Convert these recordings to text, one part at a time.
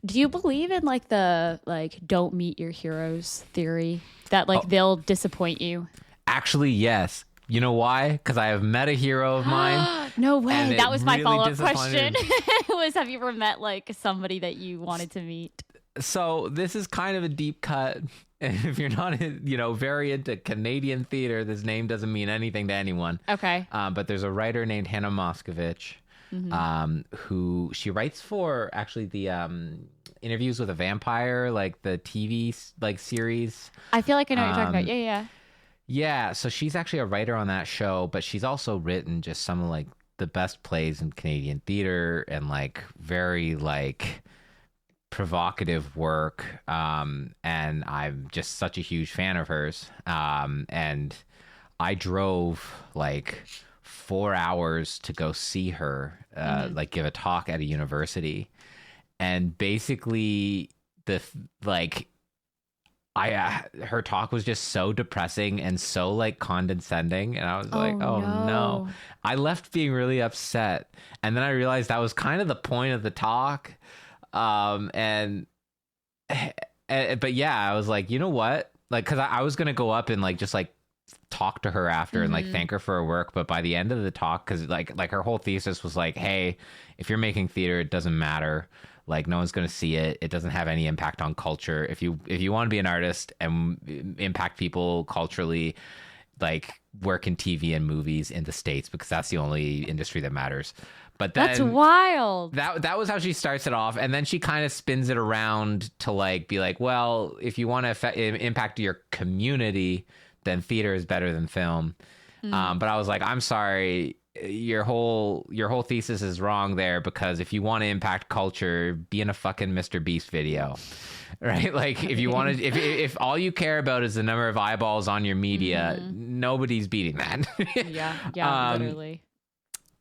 Do you believe in like the like don't meet your heroes theory that like Oh. they'll disappoint you? Actually, yes. You know why? Because I have met a hero of mine. No way. And That it was my really follow-up disappointed question. Was have you ever met like somebody that you wanted to meet? So this is kind of a deep cut. If you're not, very into Canadian theater, this name doesn't mean anything to anyone. Okay. But there's a writer named Hannah Moscovich, who she writes for actually the Interviews with a Vampire, like the TV like series. I feel like I know what you're talking about. Yeah. Yeah, so she's actually a writer on that show, but she's also written just some of like the best plays in Canadian theater and like very like provocative work. And I'm just such a huge fan of hers. And I drove like 4 hours to go see her, like give a talk at a university. And basically her talk was just so depressing and so like condescending, and I was like, oh no. I left being really upset, and then I realized that was kind of the point of the talk. But yeah, I was like, you know what, like, because I was gonna go up and like just like talk to her after and like thank her for her work, but by the end of the talk, because like her whole thesis was like, hey, if you're making theater, it doesn't matter. Like, no one's going to see it. It doesn't have any impact on culture. If you want to be an artist and impact people culturally, like, work in TV and movies in the States, because that's the only industry that matters. But then, That's wild. That was how she starts it off, and then she kind of spins it around to like be like, well, if you want to impact your community, then theater is better than film. But I was like, I'm sorry. Your whole thesis is wrong there, because if you want to impact culture, be in a fucking Mr. Beast video, right? Like, if you want to, if all you care about is the number of eyeballs on your media, nobody's beating that. Yeah, literally.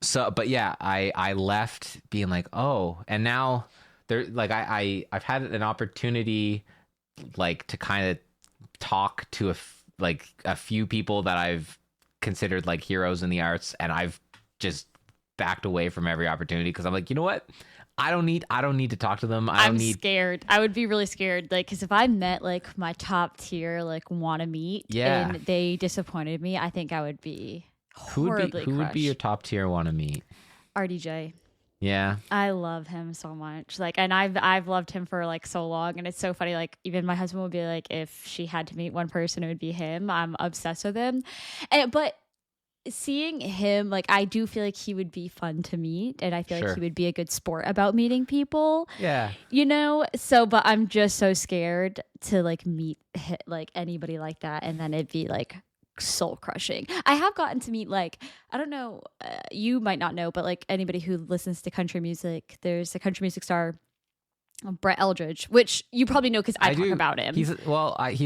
So, but yeah, I left being like, oh, and now there, like, I've had an opportunity, like, to kind of talk to a few people that I've considered like heroes in the arts, and I've just backed away from every opportunity because I'm like, you know what, I don't need to talk to them. I'm scared. I would be really scared, like, because if I met like my top tier like want to meet and they disappointed me, I think I would be horribly who would be your top tier want to meet? RDJ. Yeah, I love him so much. Like, and I've loved him for like so long, and it's so funny. Like, even my husband would be like, if she had to meet one person, it would be him. I'm obsessed with him. But seeing him, like, I do feel like he would be fun to meet, and I feel like he would be a good sport about meeting people. Yeah, So, but I'm just so scared to like meet like anybody like that, and then it'd be like soul crushing. I have gotten to meet, like, I don't know, you might not know, but like anybody who listens to country music, there's a country music star, Brett Eldridge, which you probably know because I talk about him. He's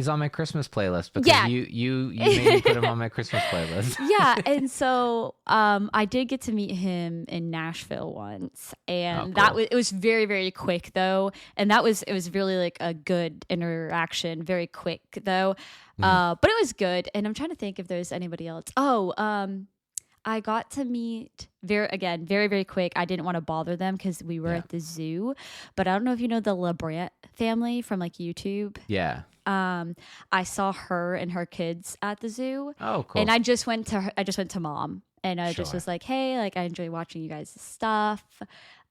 on my Christmas playlist because you made me put him on my Christmas playlist. Yeah, and so I did get to meet him in Nashville once, and it was very, very quick though, and it was really like a good interaction, very quick though, but it was good. And I'm trying to think if there's anybody else. I got to meet very, very quick. I didn't want to bother them because we were at the zoo, but I don't know if you know the LeBrant family from like YouTube. Yeah. I saw her and her kids at the zoo. Oh, cool. And I just went to mom, and I just was like, hey, like, I enjoy watching you guys' stuff.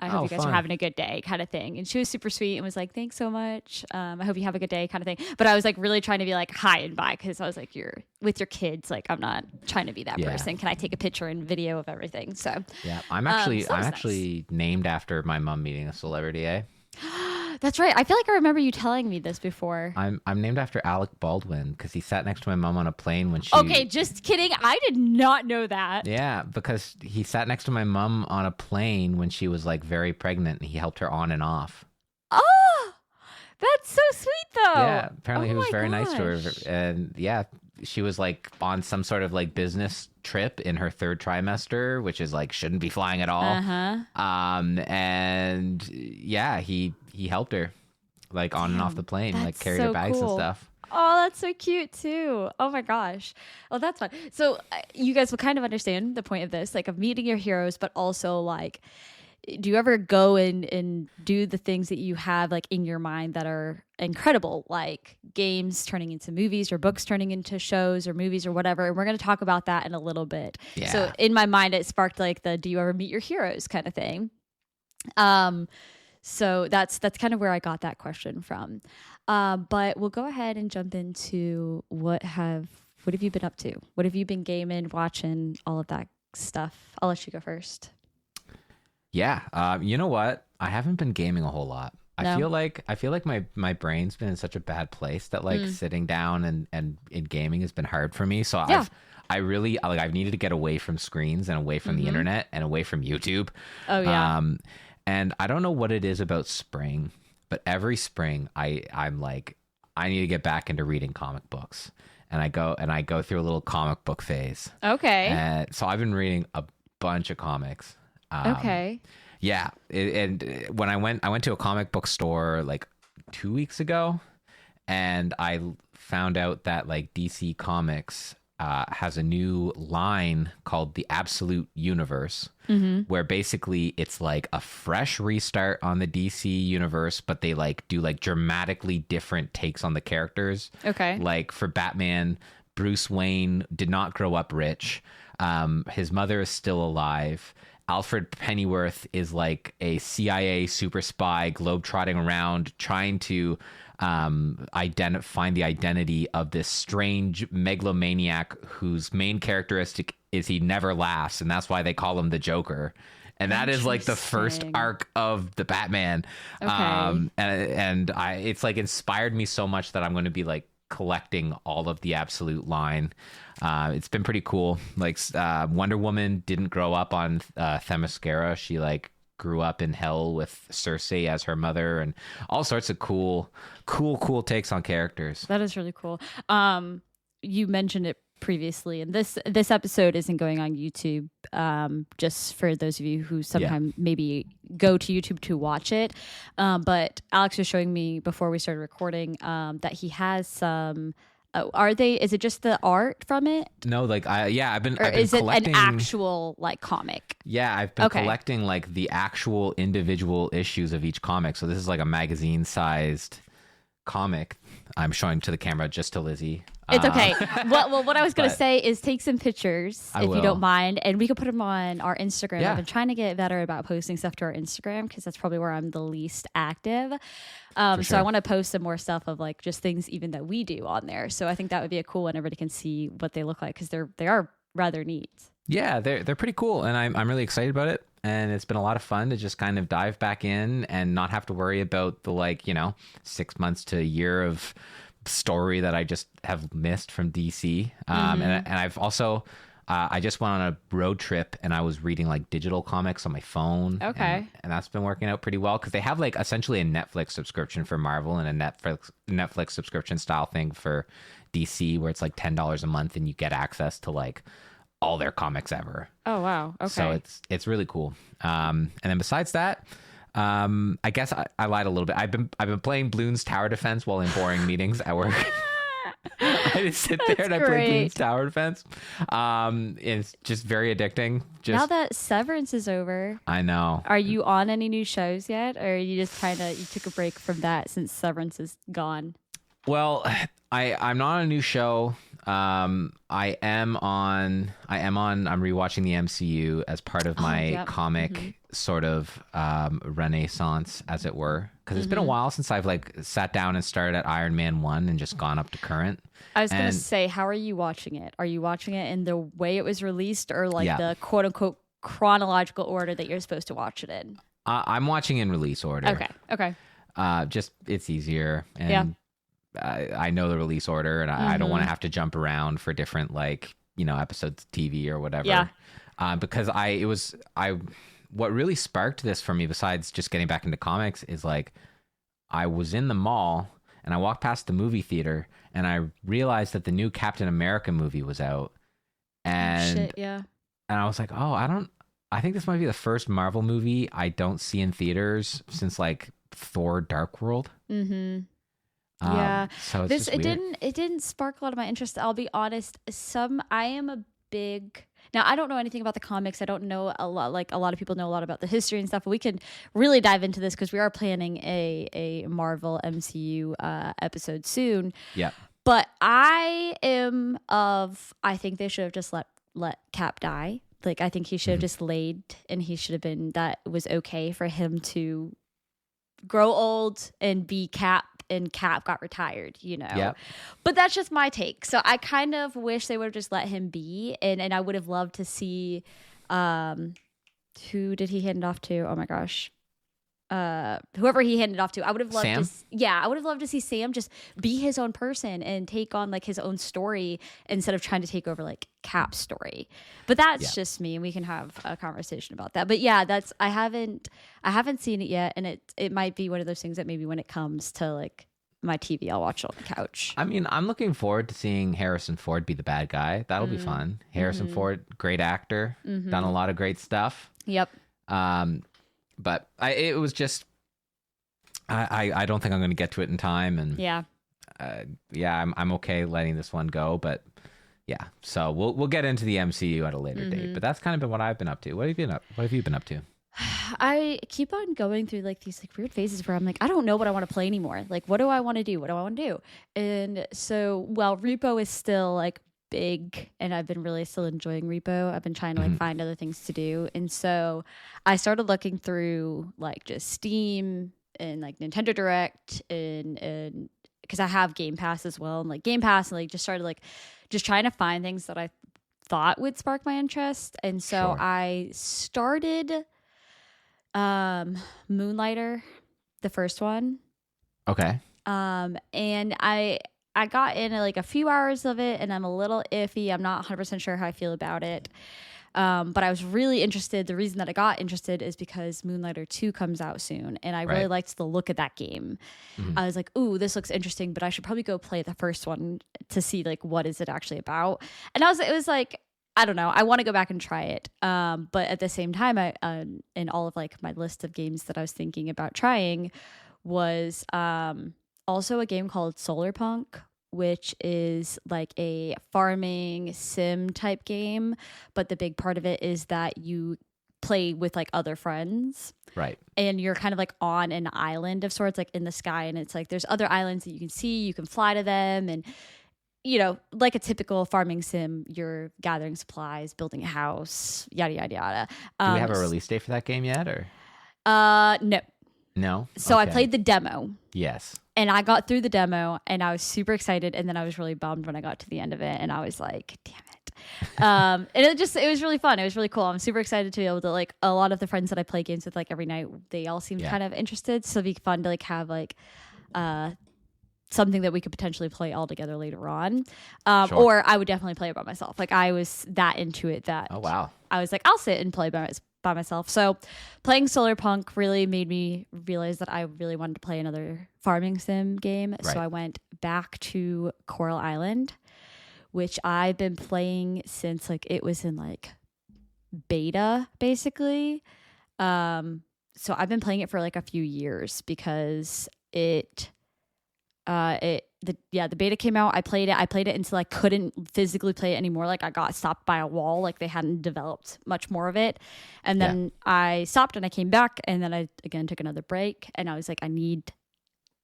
I hope you guys are having a good day, kind of thing. And she was super sweet and was like, thanks so much. I hope you have a good day, kind of thing. But I was like really trying to be like hi and bye, because I was like, you're with your kids. Like, I'm not trying to be that person. Can I take a picture and video of everything? So yeah, I'm actually named after my mom meeting a celebrity. That's right. I feel like I remember you telling me this before. I'm named after Alec Baldwin because he sat next to my mom on a plane when she... Okay, just kidding. I did not know that. Yeah, because he sat next to my mom on a plane when she was like very pregnant, and he helped her on and off. Oh, that's so sweet though. Yeah, apparently he was very nice to her. And yeah, she was like on some sort of like business trip in her third trimester, which is like shouldn't be flying at all. And yeah, he helped her like on and off the plane, like carried her bags and stuff. Oh, that's so cute too. Oh my gosh. Oh, that's fun. So you guys will kind of understand the point of this, like of meeting your heroes, but also like do you ever go and do the things that you have like in your mind that are incredible, like games turning into movies or books turning into shows or movies or whatever? And we're going to talk about that in a little bit. Yeah. So in my mind, it sparked like the do you ever meet your heroes kind of thing. So that's kind of where I got that question from. But we'll go ahead and jump into what have you been up to? What have you been gaming, watching, all of that stuff? I'll let you go first. Yeah. You know what? I haven't been gaming a whole lot. No? I feel like my brain's been in such a bad place that like sitting down and in gaming has been hard for me. So I've needed to get away from screens and away from the internet and away from YouTube. Oh yeah. And I don't know what it is about spring, but every spring I'm like, I need to get back into reading comic books. And I go through a little comic book phase. Okay. And so I've been reading a bunch of comics. Okay. Yeah, and when I went to a comic book store like 2 weeks ago, and I found out that like DC Comics has a new line called the Absolute Universe, where basically it's like a fresh restart on the DC universe, but they like do like dramatically different takes on the characters. Okay. Like for Batman, Bruce Wayne did not grow up rich. His mother is still alive. Alfred Pennyworth is like a CIA super spy globetrotting around trying to find the identity of this strange megalomaniac whose main characteristic is he never laughs, and that's why they call him the Joker. And that is like the first arc of the Batman. Okay. It's like inspired me so much that I'm going to be like collecting all of the Absolute line. It's been pretty cool. Like Wonder Woman didn't grow up on Themyscira. She like grew up in hell with Cersei as her mother, and all sorts of cool takes on characters. That is really cool. You mentioned it previously, and this episode isn't going on YouTube. Just for those of you who sometimes maybe go to YouTube to watch it. But Alex was showing me before we started recording that he has some. Is it just the art from it? No, like I've been is collecting, it an actual like comic? Yeah, I've been collecting like the actual individual issues of each comic. So this is like a magazine sized comic. I'm showing to the camera, just to Lizzie. It's okay. Well, what I was going to say is take some pictures if you don't mind, and we could put them on our Instagram. Yeah. I've been trying to get better about posting stuff to our Instagram because that's probably where I'm the least active. So I want to post some more stuff of like just things even that we do on there. So I think that would be a cool one. Everybody can see what they look like because they are rather neat. Yeah, they're pretty cool, and I'm really excited about it. And it's been a lot of fun to just kind of dive back in and not have to worry about the 6 months to a year of story that I just have missed from DC. And I've also I just went on a road trip and I was reading like digital comics on my phone. Okay. And that's been working out pretty well because they have like essentially a Netflix subscription for Marvel and a Netflix subscription style thing for DC where it's like $10 a month and you get access to like all their comics ever. Oh wow. Okay. So it's really cool. And then besides that, I guess I lied a little bit. I've been playing Bloons Tower Defense while in boring meetings at work. I just sit there and I play Bloons Tower Defense. It's just very addicting. Now that Severance is over, I know. Are you on any new shows yet, or are you just you took a break from that since Severance is gone? Well, I'm not on a new show. I'm rewatching the MCU as part of my comic sort of renaissance, as it were, because it's been a while since I've like sat down and started at Iron Man 1 and just gone up to current. I was going to say, how are you watching it? Are you watching it in the way it was released, or like the quote unquote chronological order that you're supposed to watch it in? I'm watching in release order. Okay. Just it's easier, and I know the release order, and I don't want to have to jump around for different episodes of TV or whatever. Yeah. Because what really sparked this for me, besides just getting back into comics, is like I was in the mall and I walked past the movie theater and I realized that the new Captain America movie was out, and and I was like, I think this might be the first Marvel movie I don't see in theaters since like Thor: Dark World. Yeah. So it's it didn't spark a lot of my interest. I'll be honest. I am a big Now, I don't know anything about the comics. I don't know a lot. Like a lot of people know a lot about the history and stuff. But we can really dive into this because we are planning a Marvel MCU episode soon. Yeah. But I think they should have just let Cap die. Like, I think he should have just laid, and he should have been, that was okay for him to grow old and be Cap, and Cap got retired, you know? Yep. But that's just my take. So I kind of wish they would have just let him be, and I would have loved to see, who did he hand it off to? Oh my gosh. Whoever he handed off to, I would have loved I would have loved to see Sam just be his own person and take on like his own story instead of trying to take over like Cap's story. But that's just me, and we can have a conversation about that. But yeah, I haven't seen it yet, and it might be one of those things that maybe when it comes to like my TV, I'll watch it on the couch. I mean, I'm looking forward to seeing Harrison Ford be the bad guy. That'll be fun. Harrison Ford, great actor, done a lot of great stuff. Yep. But it was just, I don't think I'm going to get to it in time, and I'm okay letting this one go. But yeah, so we'll get into the MCU at a later date. But that's kind of been what I've been up to. What have you been up to? I keep on going through like these like weird phases where I'm like, I don't know what I want to play anymore. Like, what do I want to do? What do I want to do? And so, Repo is still like big, and I've been really still enjoying Repo. I've been trying to like find other things to do, and so I started looking through like just Steam and like Nintendo Direct, and because I have Game Pass as well, and like Game Pass, and like just started like just trying to find things that I thought would spark my interest, and so I started Moonlighter, the first one. Okay. And I got in like a few hours of it, and I'm a little iffy. I'm not 100% sure how I feel about it. But I was really interested. The reason that I got interested is because Moonlighter 2 comes out soon, and I really liked the look of that game. I was like, ooh, this looks interesting, but I should probably go play the first one to see like what is it actually about. And it was like, I don't know. I want to go back and try it. But at the same time, I in all of like my list of games that I was thinking about trying was also a game called Solarpunk, which is like a farming sim type game. But the big part of it is that you play with like other friends. Right. And you're kind of like on an island of sorts, like in the sky. And it's like there's other islands that you can see, you can fly to them. And, you know, like a typical farming sim, you're gathering supplies, building a house, yada, yada, yada. Do we have a release date for that game yet? Or no. No? So I played the demo. Yes. And I got through the demo, and I was super excited. And then I was really bummed when I got to the end of it. And I was like, damn it. And it was really fun. It was really cool. I'm super excited to be able to, like, a lot of the friends that I play games with, like, every night, they all seemed kind of interested. So it'd be fun to, like, have, like, something that we could potentially play all together later on. Or I would definitely play it by myself. Like, I was that into it that oh, wow. I was like, I'll sit and play by myself. So playing Solarpunk really made me realize that I really wanted to play another farming sim game. Right. So I went back to Coral Island, which I've been playing since like it was in like beta basically. So I've been playing it for like a few years because the beta came out. I played it until I couldn't physically play it anymore. Like I got stopped by a wall. Like they hadn't developed much more of it. And then I stopped and I came back, and then I again took another break, and I was like, I need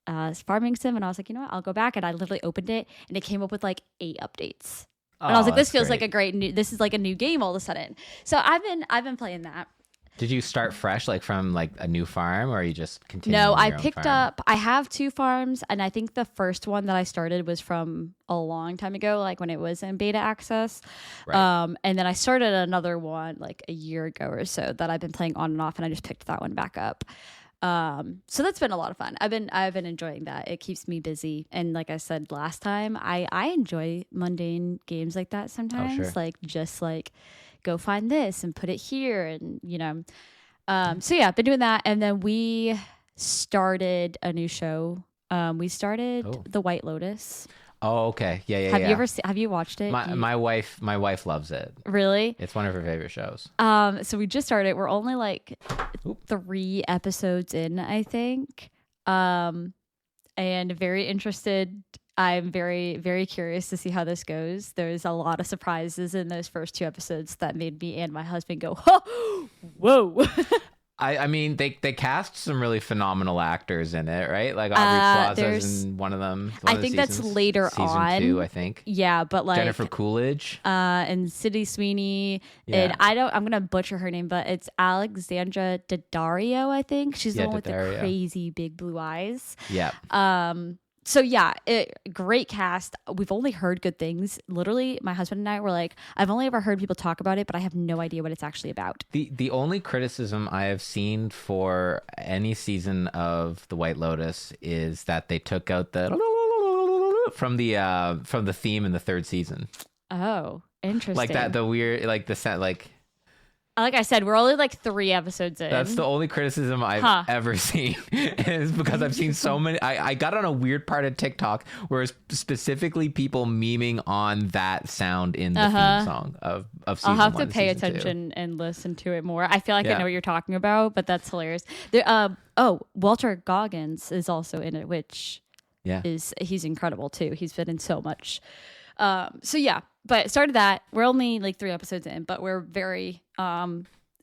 farming sim. And I was like, you know what? I'll go back. And I literally opened it, and it came up with like 8 updates. And I was like, this feels like this is like a new game all of a sudden. So I've been playing that. Did you start fresh, like from like a new farm, or are you just continuing? No, I picked up. I have 2 farms, and I think the first one that I started was from a long time ago, like when it was in beta access. Right. And then I started another one like a year ago or so that I've been playing on and off, and I just picked that one back up. So that's been a lot of fun. I've been enjoying that. It keeps me busy, and like I said last time, I enjoy mundane games like that sometimes. Oh, sure. Like just like, go find this and put it here, and you know. So yeah, I've been doing that, and then we started a new show. We started The White Lotus. Oh, okay. Yeah. Have you watched it? My wife loves it. Really? It's one of her favorite shows. So we just started. We're only like 3 episodes in, I think. And very interested I'm very, very curious to see how this goes. There's a lot of surprises in those first 2 episodes that made me and my husband go, oh, whoa. I mean, they cast some really phenomenal actors in it, right? Like Aubrey Plaza's in one of them. I think that's later season on. 2, I think. Yeah, but like Jennifer Coolidge, and Sydney Sweeney, and I'm gonna butcher her name, but it's Alexandra Daddario. I think she's the one with the crazy big blue eyes. Yeah. So yeah, great cast. We've only heard good things. Literally, my husband and I were like, I've only ever heard people talk about it, but I have no idea what it's actually about. The only criticism I have seen for any season of The White Lotus is that they took out the from the theme in the 3rd season. Oh, interesting. Like that, the weird, like the set, like I said, we're only like 3 episodes in. That's the only criticism I've ever seen, is because I've seen so many. I got on a weird part of TikTok where it's specifically people memeing on that sound in the theme song of season 1. I'll have to pay attention and listen to it more. I feel like I know what you're talking about, but that's hilarious. Walter Goggins is also in it, which he's incredible too. He's been in so much. But started that. We're only like 3 episodes in, but we're very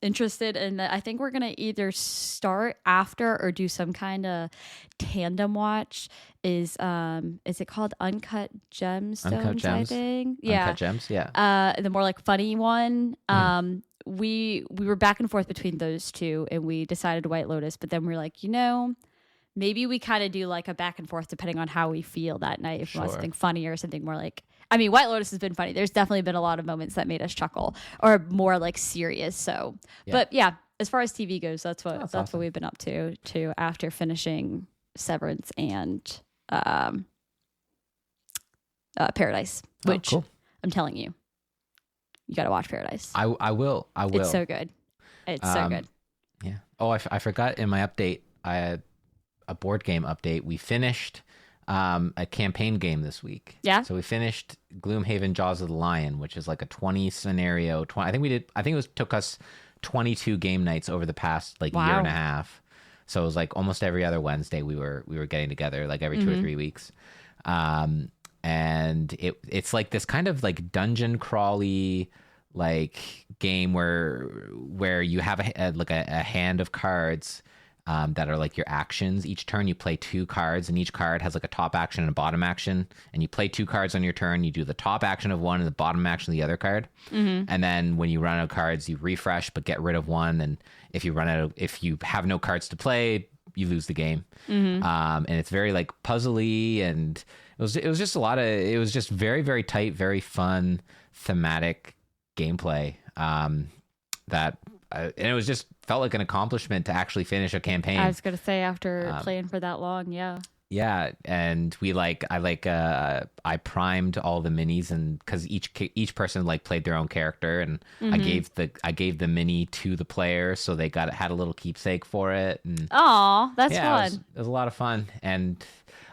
interested in that. I think we're gonna either start after or do some kind of tandem watch. Is it called Uncut Gemstones? I think. Yeah. Uncut Gems. Yeah. The more like funny one. We were back and forth between those two, and we decided White Lotus. But then we were like, maybe we kind of do like a back and forth depending on how we feel that night. If we want something funny or something more like, I mean, White Lotus has been funny. There's definitely been a lot of moments that made us chuckle or more like serious. So, but yeah, as far as TV goes, that's awesome. What we've been up to after finishing Severance and Paradise, which I'm telling you, you got to watch Paradise. I will. It's so good. It's so good. Yeah. Oh, I forgot in my update, I had a board game update. We finished a campaign game this week. Yeah. So we finished Gloomhaven Jaws of the Lion, which is like a 20 scenario. I think it took us 22 game nights over the past like year and a half. So it was like almost every other Wednesday we were getting together, like every 2 or 3 weeks. And it's like this kind of like dungeon crawly like game where you have a hand of cards that are like your actions. Each turn you play 2 cards, and each card has like a top action and a bottom action. And you play 2 cards on your turn. You do the top action of one and the bottom action of the other card. And then when you run out of cards, you refresh but get rid of one. And if you have no cards to play, you lose the game. And it's very like puzzly, and it was just it was just very, very tight, very fun, thematic gameplay. And it was just felt like an accomplishment to actually finish a campaign. I was gonna say, after playing for that long, yeah, and I primed all the minis, and because each person like played their own character, and I gave the mini to the player, so they had a little keepsake for it. And that's fun. It was a lot of fun, and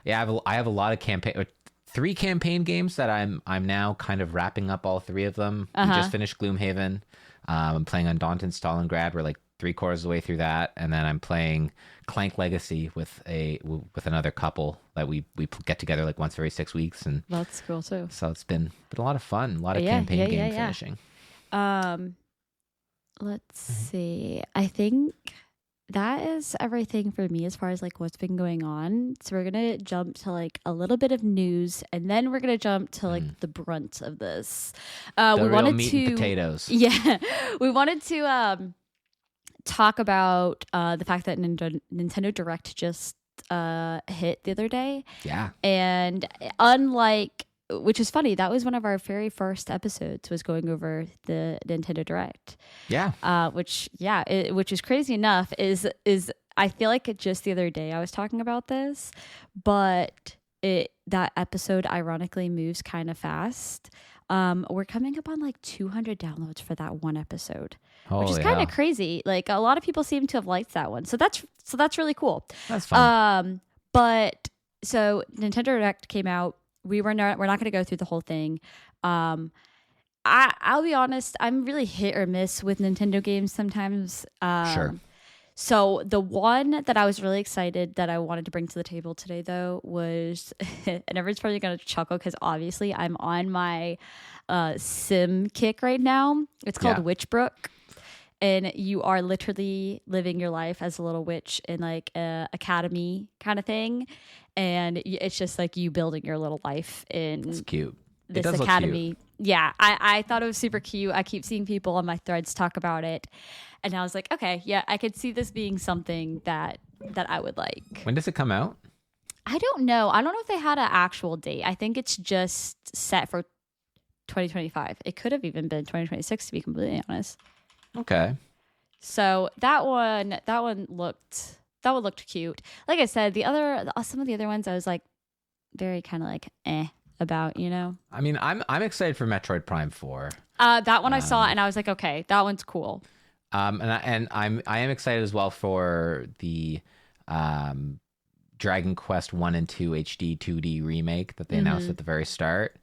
I have a lot of 3 campaign games that I'm now kind of wrapping up all 3 of them. We just finished Gloomhaven. I'm playing Undaunted Stalingrad. We're like 3/4 of the way through that, and then I'm playing Clank Legacy with another couple that we get together like once every 6 weeks, and that's cool too. So it's been a lot of fun, a lot of campaign game finishing. Let's see. I think that is everything for me as far as like what's been going on. So we're gonna jump to like a little bit of news, and then we're gonna jump to like the brunt of this. We wanted meat and potatoes. Yeah, we wanted to talk about the fact that Nintendo Direct just hit the other day. Yeah, and which is funny, that was one of our very first episodes, was going over the Nintendo Direct. Yeah. Which is crazy enough is I feel like just the other day I was talking about this, but that episode ironically moves kind of fast. We're coming up on like 200 downloads for that one episode, which is kind of crazy. Like a lot of people seem to have liked that one. So that's really cool. That's fun. But so Nintendo Direct came out. We're not going to go through the whole thing. I'll be honest, I'm really hit or miss with Nintendo games sometimes. Sure. So the one that I was really excited that I wanted to bring to the table today, though, was, and everyone's probably going to chuckle because obviously I'm on my sim kick right now. It's called Witchbrook. And you are literally living your life as a little witch in like a academy kind of thing. And it's just like you building your little life in It's cute. this academy. Yeah, I thought it was super cute. I keep seeing people on my threads talk about it. And I was like, okay, yeah, I could see this being something that I would like. When does it come out? I don't know. I don't know if they had an actual date. I think it's just set for 2025. It could have even been 2026 to be completely honest. Okay. So that one looked cute. Like I said, some of the other ones I was like very kind of like about, you know. I mean, I'm excited for Metroid Prime 4. That one I saw and I was like, okay, that one's cool. And I am excited as well for the Dragon Quest 1 and 2 HD 2D remake that they announced at the very start.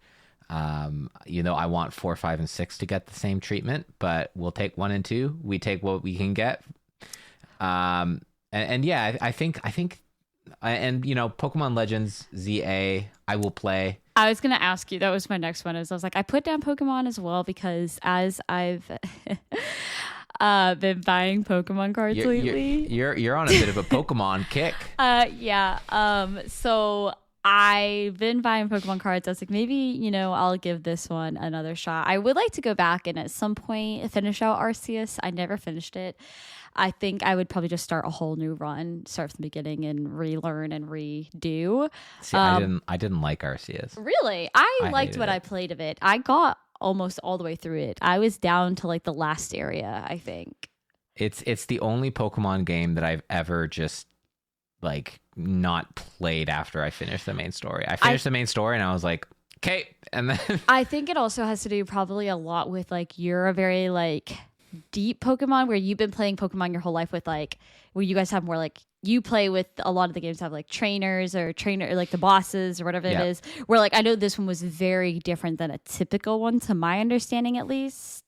I want 4, 5, and 6 to get the same treatment, but we'll take 1 and 2. We take what we can get. I think Pokemon Legends ZA, I will play. I was going to ask you, that was my next one. I was like, I put down Pokemon as well because as I've been buying Pokemon cards lately. You're on a bit of a Pokemon kick. So I've been buying Pokemon cards. I was like, maybe, I'll give this one another shot. I would like to go back and at some point finish out Arceus. I never finished it. I think I would probably just start a whole new run, start from the beginning and relearn and redo. See, I didn't like Arceus. Really? I liked what I played of it. I got almost all the way through it. I was down to like the last area, I think. It's the only Pokemon game that I've ever just like not played after I finished the main story. I finished the main story and I was like, okay. And then I think it also has to do probably a lot with like you're a very like deep Pokemon where you've been playing Pokemon your whole life with like where you guys have more like you play with a lot of the games have like trainers or like the bosses or whatever it is, where like I know this one was very different than a typical one to my understanding at least.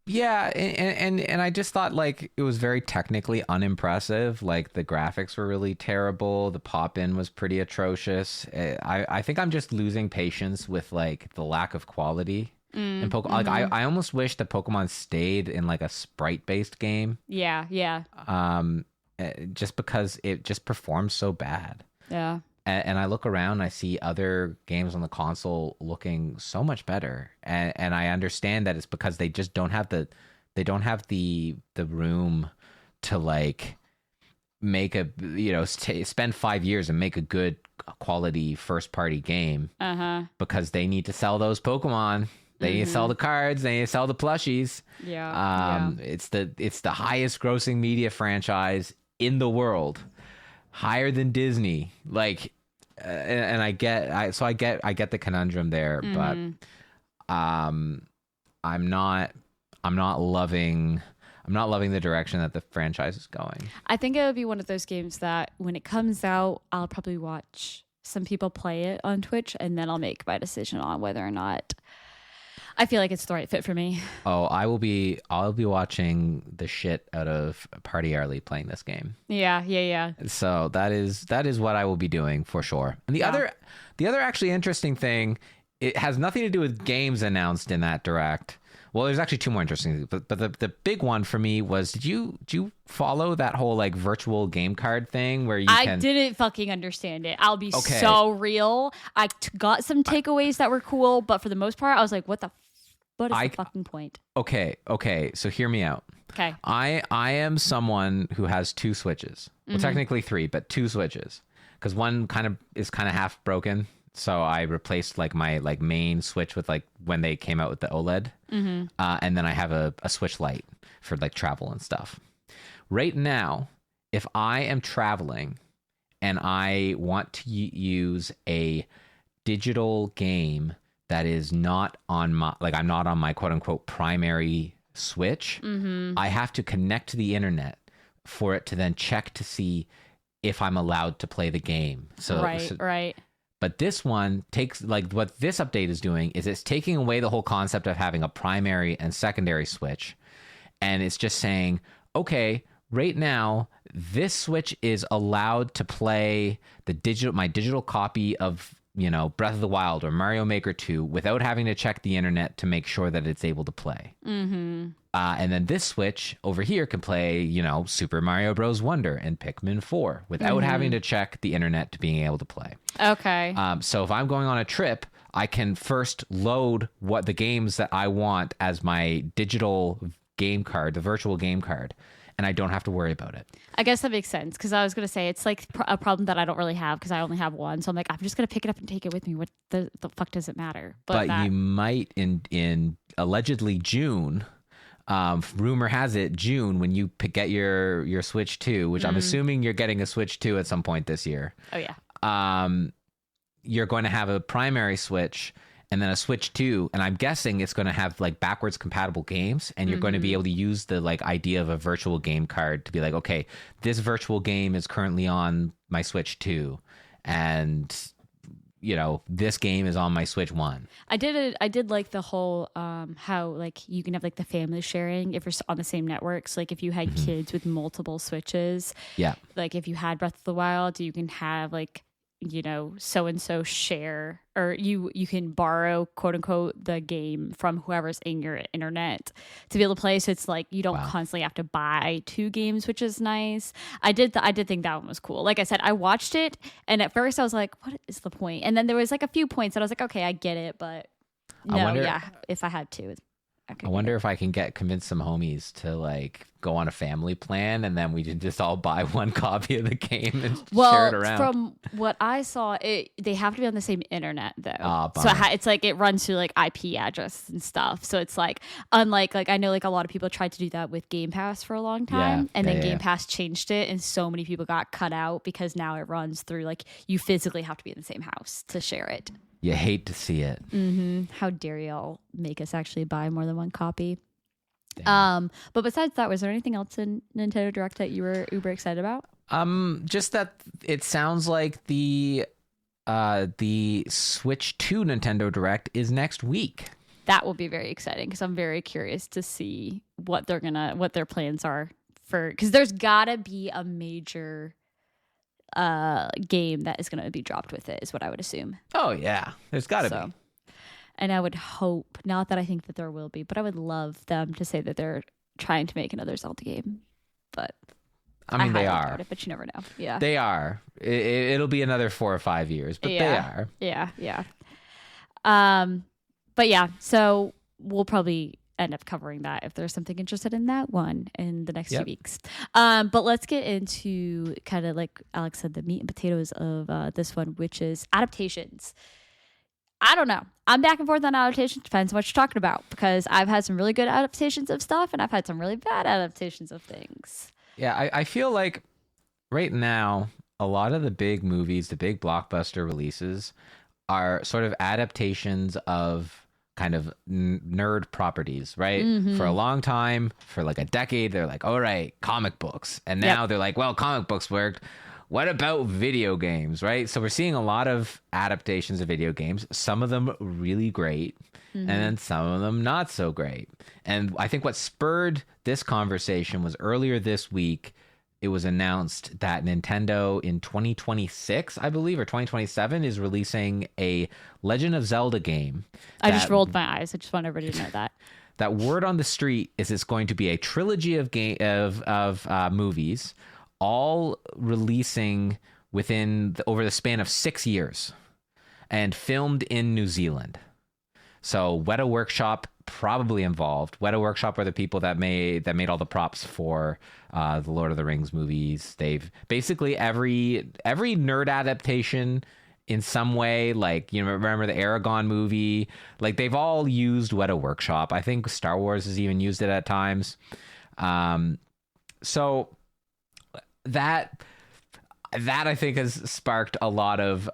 Yeah, and I just thought like it was very technically unimpressive. Like the graphics were really terrible. The pop-in was pretty atrocious. I think I'm just losing patience with like the lack of quality in Pokemon. Like I almost wish that Pokemon stayed in like a sprite-based game. Yeah. Just because it just performs so bad. Yeah. And I look around, I see other games on the console looking so much better, and I understand that it's because they just don't have the room to like make a spend 5 years and make a good quality first party game because they need to sell those Pokemon. They need to sell the cards. They need to sell the plushies. Yeah. It's the highest grossing media franchise in the world, higher than Disney. Like. And I get the conundrum there, but I'm not loving the direction that the franchise is going. I think it would be one of those games that when it comes out, I'll probably watch some people play it on Twitch, and then I'll make my decision on whether or not I feel like it's the right fit for me. Oh, I'll be watching the shit out of Party Arlie playing this game. Yeah. So that is what I will be doing for sure. And the other actually interesting thing, it has nothing to do with games announced in that direct. Well, there's actually two more interesting things, but the big one for me was, did you follow that whole like virtual game card thing where I didn't fucking understand it. I'll be so real. I got some takeaways that were cool, but for the most part, I was like, what the fucking point? Okay. So hear me out. Okay. I am someone who has 2 Switches. Well, technically 3, but 2 Switches. Because one is kind of half broken. So I replaced like my like main Switch with like when they came out with the OLED. And then I have a Switch Lite for like travel and stuff. Right now, if I am traveling and I want to use a digital game that is not on my, like I'm not on my quote unquote primary Switch, I have to connect to the internet for it to then check to see if I'm allowed to play the game. Right. But this one takes, like what this update is doing is it's taking away the whole concept of having a primary and secondary Switch. And it's just saying, okay, right now, this Switch is allowed to play my digital copy of, Breath of the Wild or Mario Maker 2 without having to check the internet to make sure that it's able to play. Mm-hmm. And then this Switch over here can play, Super Mario Bros. Wonder and Pikmin 4 without having to check the internet to being able to play. Okay. So if I'm going on a trip, I can first load what the games that I want as my digital game card, the virtual game card, and I don't have to worry about it. I guess that makes sense, because I was going to say it's like a problem that I don't really have because I only have one. So I'm like, I'm just going to pick it up and take it with me. What the fuck does it matter? But you might in allegedly June. Rumor has it June, when you get your Switch 2, which I'm assuming you're getting a Switch 2 at some point this year. Oh yeah. You're going to have a primary Switch and then a Switch 2, and I'm guessing it's going to have like backwards compatible games, and you're going to be able to use the like idea of a virtual game card to be like, okay, this virtual game is currently on my Switch 2, and this game is on my Switch 1. I did like the whole how like you can have like the family sharing if you're on the same networks. Like if you had kids with multiple Switches, yeah, like if you had Breath of the Wild, you can have like so and so share, or you can borrow, quote unquote, the game from whoever's in your internet to be able to play. So it's like you don't constantly have to buy two games, which is nice. I did think that one was cool. Like I said, I watched it, and at first I was like, what is the point? And then there was like a few points that I was like, okay, I get it, but if I had to, I wonder if I can convince some homies to like go on a family plan, and then we can just all buy one copy of the game and share it around. From what I saw, they have to be on the same internet though. So it's like it runs through like IP address and stuff. So it's like, unlike like I know like a lot of people tried to do that with Game Pass for a long time, and then Game Pass changed it, and so many people got cut out because now it runs through like you physically have to be in the same house to share it. You hate to see it. Mm-hmm. How dare y'all make us actually buy more than one copy? Damn. But besides that, was there anything else in Nintendo Direct that you were uber excited about? Just that it sounds like the Switch 2 Nintendo Direct is next week. That will be very exciting, because I'm very curious to see what their plans are for, because there's gotta be a major game that is going to be dropped with it, is what I would assume. Oh yeah, there's got to be. And I would hope, not that I think that there will be, but I would love them to say that they're trying to make another Zelda game. But I mean, they are. It, but you never know. Yeah, they are. It'll be another 4 or 5 years, but they are. Yeah. But yeah, so we'll probably end up covering that if there's something interested in that one in the next few weeks. But let's get into kind of, like Alex said, the meat and potatoes of this one, which is adaptations. I don't know. I'm back and forth on adaptations. Depends on what you're talking about, because I've had some really good adaptations of stuff, and I've had some really bad adaptations of things. Yeah, I feel like right now, a lot of the big movies, the big blockbuster releases, are sort of adaptations of kind of nerd properties, right? Mm-hmm. For a long time, for like a decade, they're like, all right, comic books. And now they're like, well, comic books worked. What about video games, right? So we're seeing a lot of adaptations of video games, some of them really great, and then some of them not so great. And I think what spurred this conversation was earlier this week, it was announced that Nintendo in 2026, I believe, or 2027 is releasing a Legend of Zelda game. I just rolled my eyes. I just want everybody to know that. That word on the street is it's going to be a trilogy of movies, all releasing over the span of 6 years, and filmed in New Zealand. So Weta Workshop probably involved. Weta Workshop are the people that made all the props for the Lord of the Rings movies. They've basically every nerd adaptation in some way, like, remember the Aragon movie? Like, they've all used Weta Workshop. I think Star Wars has even used it at times. So that I think has sparked a lot of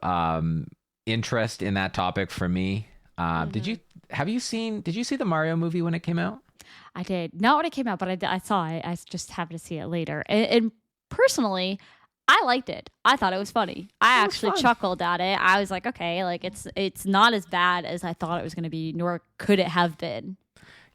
interest in that topic for me. Did you see the Mario movie when it came out? I did. Not when it came out, but I saw it. I just happened to see it later. And personally, I liked it. I thought it was funny. I actually chuckled at it. I was like, okay, like it's not as bad as I thought it was going to be, nor could it have been.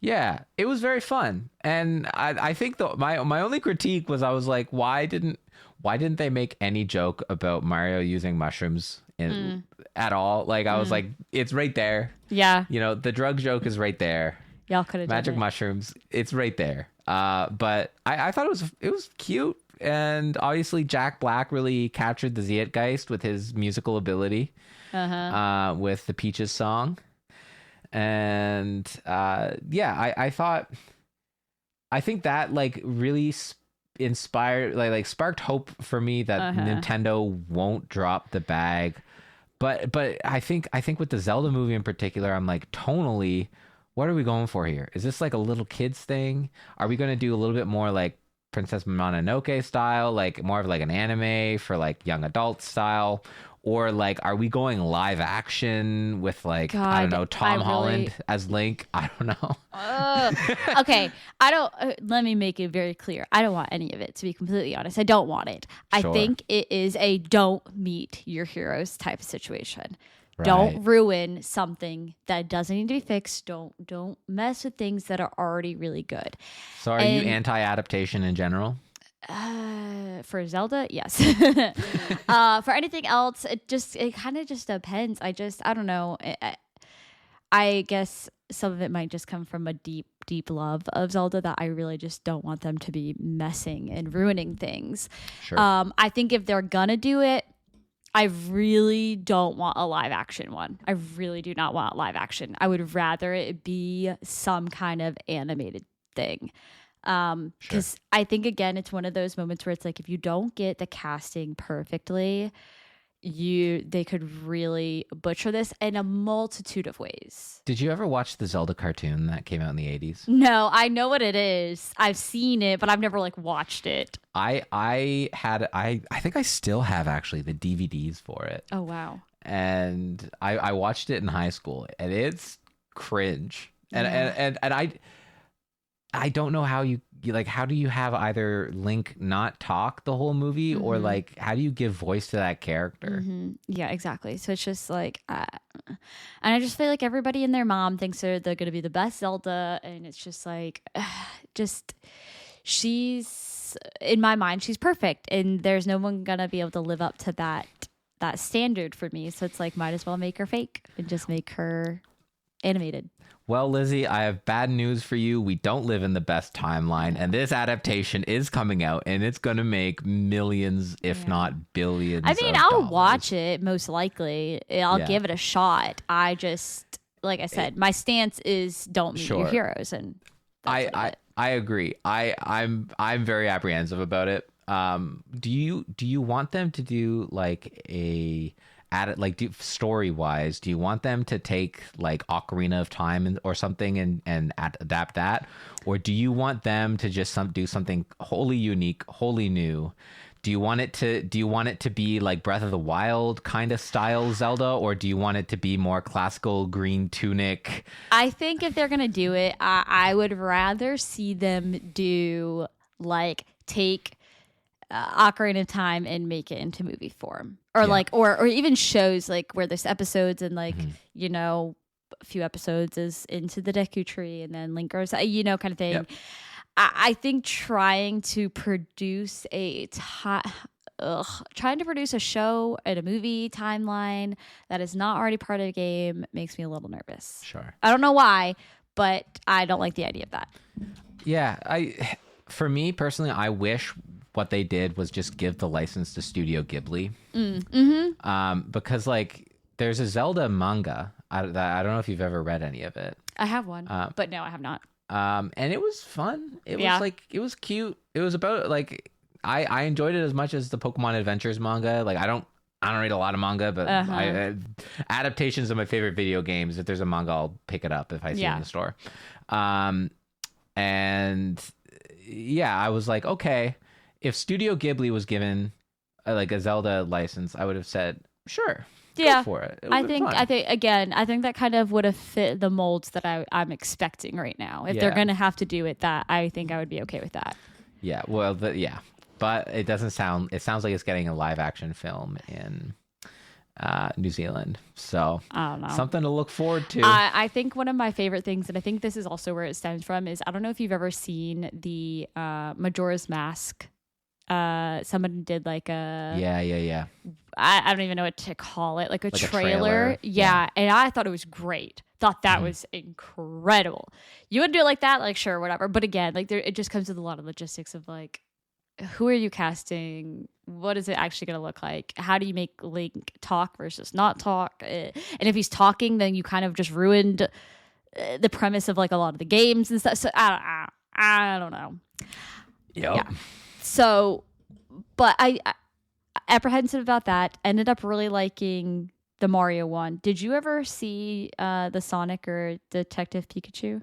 Yeah, it was very fun, and I think my only critique was I was like, why didn't they make any joke about Mario using mushrooms in at all? Like I was like, it's right there. Yeah. You know, the drug joke is right there. Y'all could have done Magic it. mushrooms, it's right there. But I thought it was cute, and obviously Jack Black really captured the Zeitgeist with his musical ability. With the Peaches song. And yeah, I think that like really inspired, like sparked hope for me that Nintendo won't drop the bag. But I think with the Zelda movie in particular, I'm like, tonally, what are we going for here? Is this like a little kids thing? Are we going to do a little bit more like Princess Mononoke style, like more of like an anime for like young adult style? Or like, are we going live action with like, God, I don't know, Tom Holland as Link? I don't know. Okay, I don't. Let me make it very clear. I don't want any of it. To be completely honest, I don't want it. I think it is a don't meet your heroes type of situation. Right. Don't ruin something that doesn't need to be fixed. Don't mess with things that are already really good. So, are you anti-adaptation in general? For Zelda, yes. For anything else, it kind of just depends. I don't know. I guess some of it might just come from a deep love of Zelda that I really just don't want them to be messing and ruining things. Sure. I think if they're gonna do it, I really don't want a live action one. I really do not want live action. I would rather it be some kind of animated thing. Because I think, again, it's one of those moments where it's like, if you don't get the casting perfectly, they could really butcher this in a multitude of ways. Did you ever watch the Zelda cartoon that came out in the 80s? No, I know what it is. I've seen it, but I've never like watched it. I think I still have actually the DVDs for it. Oh, wow. And I watched it in high school, and it's cringe. And I don't know how you like, how do you have either Link not talk the whole movie or like, how do you give voice to that character? Yeah, exactly. So it's just like, and I just feel like everybody and their mom thinks they're going to be the best Zelda. And it's just like, she's, in my mind, she's perfect. And there's no one going to be able to live up to that standard for me. So it's like, might as well make her fake and just make her animated. Well, Lizzie, I have bad news for you. We don't live in the best timeline, and this adaptation is coming out, and it's going to make millions, if not billions. I mean, I'll watch it, most likely. I'll give it a shot. I just, like I said, my stance is don't meet your heroes, and I agree. I'm very apprehensive about it. Do you want them to do like story wise, do you want them to take like Ocarina of Time or something and adapt that, or do you want them to just do something wholly unique, wholly new? Do you want it to be like Breath of the Wild kind of style Zelda, or do you want it to be more classical green tunic? I think if they're gonna do it, I would rather see them do like take Ocarina of Time and make it into movie form, or or even shows like where there's episodes and like a few episodes is into the Deku Tree and then Link goes, kind of thing. Yep. I think trying to produce a show and a movie timeline that is not already part of the game makes me a little nervous. Sure, I don't know why, but I don't like the idea of that. Yeah, for me personally, I wish what they did was just give the license to Studio Ghibli. Because like there's a Zelda manga. I don't know if you've ever read any of it. I have one, but no, I have not. And it was fun. It was cute. It was about like I enjoyed it as much as the Pokemon Adventures manga. Like I don't read a lot of manga, but adaptations of my favorite video games. If there's a manga, I'll pick it up if I see it in the store. And yeah, I was like, okay, if Studio Ghibli was given like a Zelda license, I would have said, sure. Go for it. I think that kind of would have fit the molds that I'm expecting right now. If they're going to have to do it, that I think I would be okay with that. Yeah. Well, but it doesn't sound. It sounds like it's getting a live action film in New Zealand. So I don't know. something to look forward to. I think one of my favorite things, and I think this is also where it stems from, is I don't know if you've ever seen the Majora's Mask. Someone did like a Yeah. I don't even know what to call it, like a trailer. trailer. Yeah, and I thought it was great. Thought that was incredible. You would do it like that, like sure, whatever. But again, like it just comes with a lot of logistics of like, who are you casting? What is it actually going to look like? How do you make Link talk versus not talk? And if he's talking, then you kind of just ruined the premise of like a lot of the games and stuff. So I don't know. Yep. Yeah. So, but I apprehensive about that. Ended up really liking the Mario one. Did you ever see the Sonic or Detective Pikachu?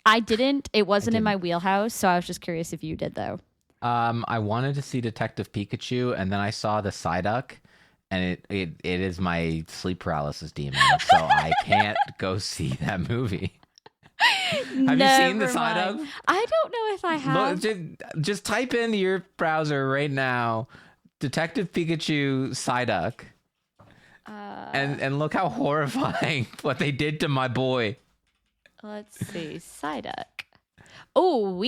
I didn't. It wasn't in my wheelhouse, so I was just curious if you did though. I wanted to see Detective Pikachu, and then I saw the Psyduck, and it is my sleep paralysis demon, so I can't go see that movie. Have you seen the Psyduck? I don't know if I have. Look, just type in your browser right now, Detective Pikachu Psyduck, and look how horrifying what they did to my boy. Let's see, Psyduck. Oh,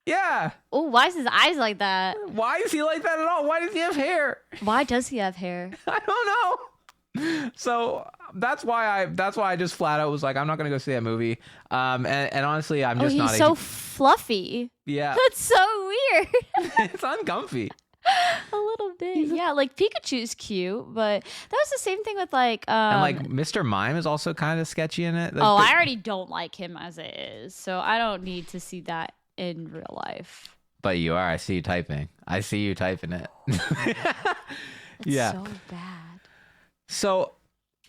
Yeah. Oh, why is his eyes like that? Why is he like that at all? Why does he have hair? Why does he have hair? I don't know. So that's why I just flat out was like, I'm not gonna go see that movie. And honestly, I'm just not. He's so fluffy. Yeah. That's so weird. It's uncomfy. A little bit. Yeah, like Pikachu's cute, but that was the same thing with like and like Mr. Mime is also kind of sketchy in it. Like, I already don't like him as it is, so I don't need to see that in real life. But you are. I see you typing. I see you typing it. It's so bad. So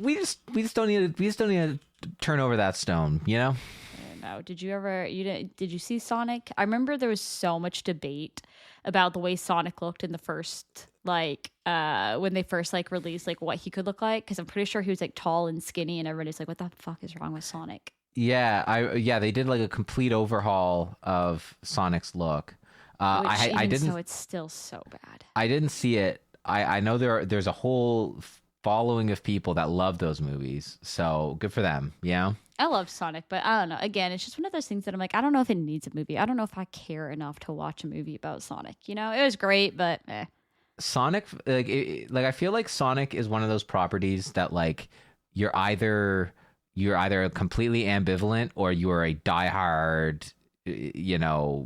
we just don't need to turn over that stone, you know? I don't know. Did you see Sonic? I remember there was so much debate about the way Sonic looked in the first when they first like released like what he could look like, because I'm pretty sure he was like tall and skinny and everybody's like, what the fuck is wrong with Sonic? Yeah, they did like a complete overhaul of Sonic's look. I didn't. So it's still so bad. I didn't see it. I know there's a whole following of people that love those movies, so good for them. Yeah. I love Sonic, but I don't know. Again, it's just one of those things that I'm like, I don't know if it needs a movie. I don't know if I care enough to watch a movie about Sonic. You know, it was great, but Sonic, I feel like Sonic is one of those properties that like you're either completely ambivalent or you are a diehard,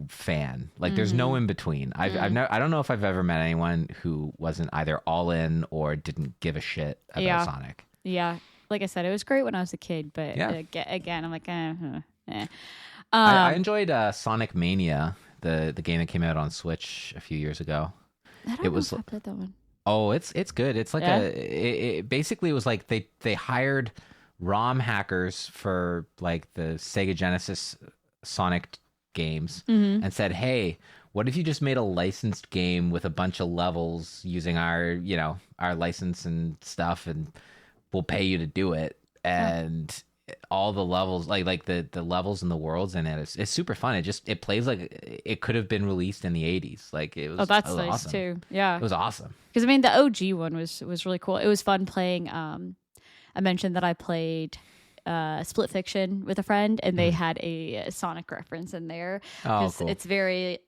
fan. Like there's no in between. I don't know if I've ever met anyone who wasn't either all in or didn't give a shit about Sonic. Yeah. Like I said, it was great when I was a kid, but again, I'm like, I enjoyed Sonic Mania, the game that came out on Switch a few years ago. I don't know if I played that one. Oh, it's good. It's like it basically was like they hired ROM hackers for like the Sega Genesis Sonic games and said, hey, what if you just made a licensed game with a bunch of levels using our license and stuff, and we'll pay you to do it. And all the levels, like the levels and the worlds in it, it's super fun. It plays like it could have been released in the 80s. Like it was. Oh, that's it was nice awesome. too. Yeah, it was awesome. Because I mean, the OG one was really cool. It was fun playing. I mentioned that I played Split Fiction with a friend, and they had a Sonic reference in there. Oh, cool. It's very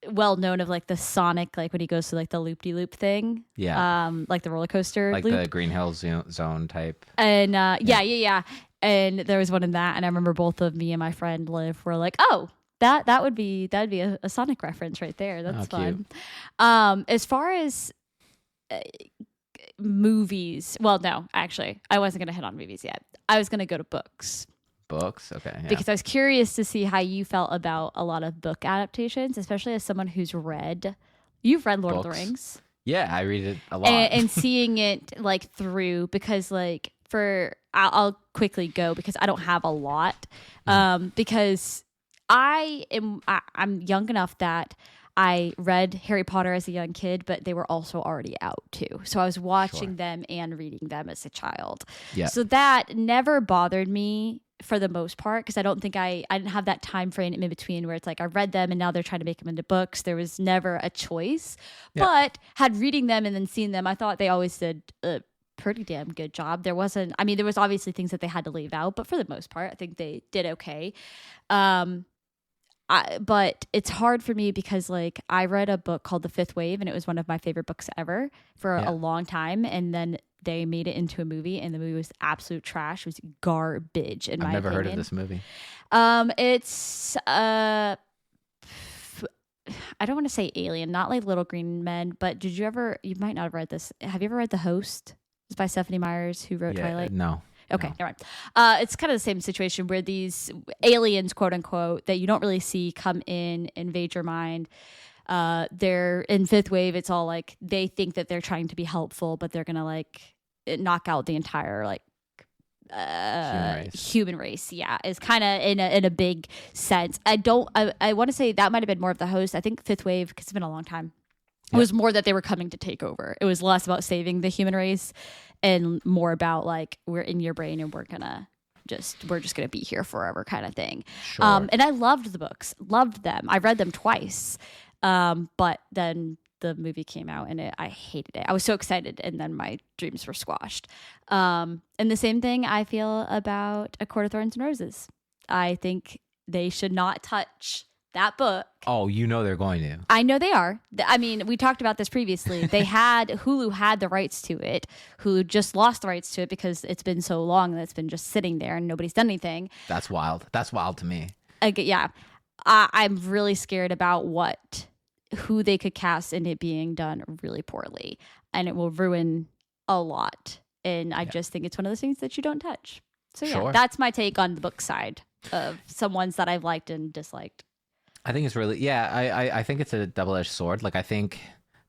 well known of like the Sonic, like when he goes to like the loop-de-loop thing. Yeah. Like the roller coaster like loop. the Green Hill Zone type. And yeah. And there was one in that, and I remember both of me and my friend Liv were like, oh, that'd be a Sonic reference right there. That's fun. As far as movies, well, no, actually, I wasn't gonna hit on movies yet. I was gonna go to books. Books, okay. Yeah. Because I was curious to see how you felt about a lot of book adaptations, especially as someone who's you've read Lord of the Rings. Yeah, I read it a lot. And seeing it like through, because like I'll quickly go because I don't have a lot. Because I'm young enough that I read Harry Potter as a young kid, but they were also already out too. So I was watching them and reading them as a child. Yeah. So that never bothered me for the most part, because I don't think I didn't have that time frame in between where it's like I read them and now they're trying to make them into books. There was never a choice. Yeah. But had reading them and then seeing them, I thought they always did pretty damn good job. There wasn't, I mean, there was obviously things that they had to leave out, but for the most part, I think they did okay. But it's hard for me because like I read a book called The Fifth Wave, and it was one of my favorite books ever for a long time. And then they made it into a movie, and the movie was absolute trash. It was garbage in my opinion. I've never heard of this movie. It's I don't want to say alien, not like Little Green Men, but did you ever? You might not have read this. Have you ever read The Host? It's by Stephanie Meyers, who wrote Twilight. No. Okay, never mind. It's kind of the same situation where these aliens, quote unquote, that you don't really see come in, invade your mind. They're in Fifth Wave. It's all like they think that they're trying to be helpful, but they're gonna like knock out the entire like human race. Yeah, is kind of in a big sense. I want to say that might have been more of The Host. I think Fifth Wave, because it's been a long time. It was more that they were coming to take over. It was less about saving the human race and more about like, we're in your brain and we're just gonna be here forever kind of thing. Sure. And I loved the books, loved them. I read them twice. But then the movie came out and I hated it. I was so excited and then my dreams were squashed. And the same thing I feel about A Court of Thorns and Roses. I think they should not touch that book. Oh, you know they're going to. I know they are. I mean, we talked about this previously. Hulu had the rights to it. Hulu just lost the rights to it because it's been so long that it's been just sitting there and nobody's done anything. That's wild. That's wild to me. Yeah. I'm really scared about who they could cast in it being done really poorly. And it will ruin a lot. And I just think it's one of those things that you don't touch. So yeah, that's my take on the book side of some ones that I've liked and disliked. I think it's really, I think it's a double-edged sword. Like, I think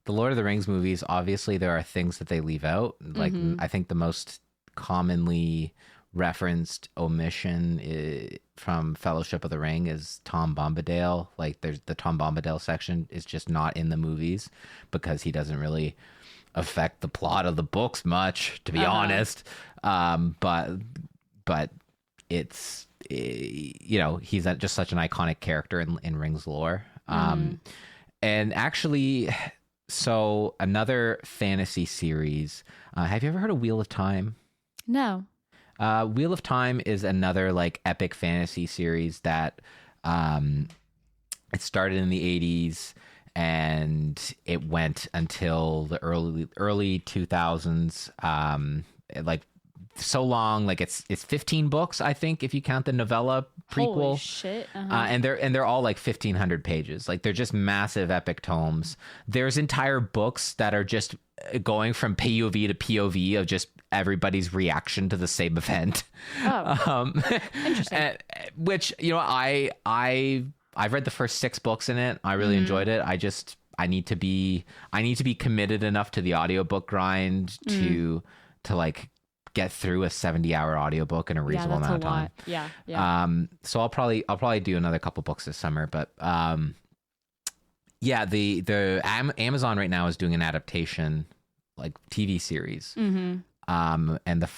the Lord of the Rings movies, obviously there are things that they leave out. Like, I think the most commonly referenced omission from Fellowship of the Ring is Tom Bombadil. Like, there's the Tom Bombadil section is just not in the movies because he doesn't really affect the plot of the books much, to be honest. But it's, he's just such an iconic character in Rings lore. And actually, so another fantasy series. Have you ever heard of Wheel of Time? No. Wheel of Time is another like epic fantasy series that it started in the 80s and it went until the early 2000s. Like so long, like it's 15 books, I think, if you count the novella prequel. Holy shit. And they're all like 1,500 pages. Like they're just massive epic tomes. There's entire books that are just going from POV to POV of just everybody's reaction to the same event. Oh, interesting. Which, I've read the first 6 books in it. I really enjoyed it. I need to be committed enough to the audiobook grind to like get through a 70-hour audiobook in a reasonable amount of time. Yeah. So I'll probably do another couple books this summer, but the Amazon right now is doing an adaptation like TV series. And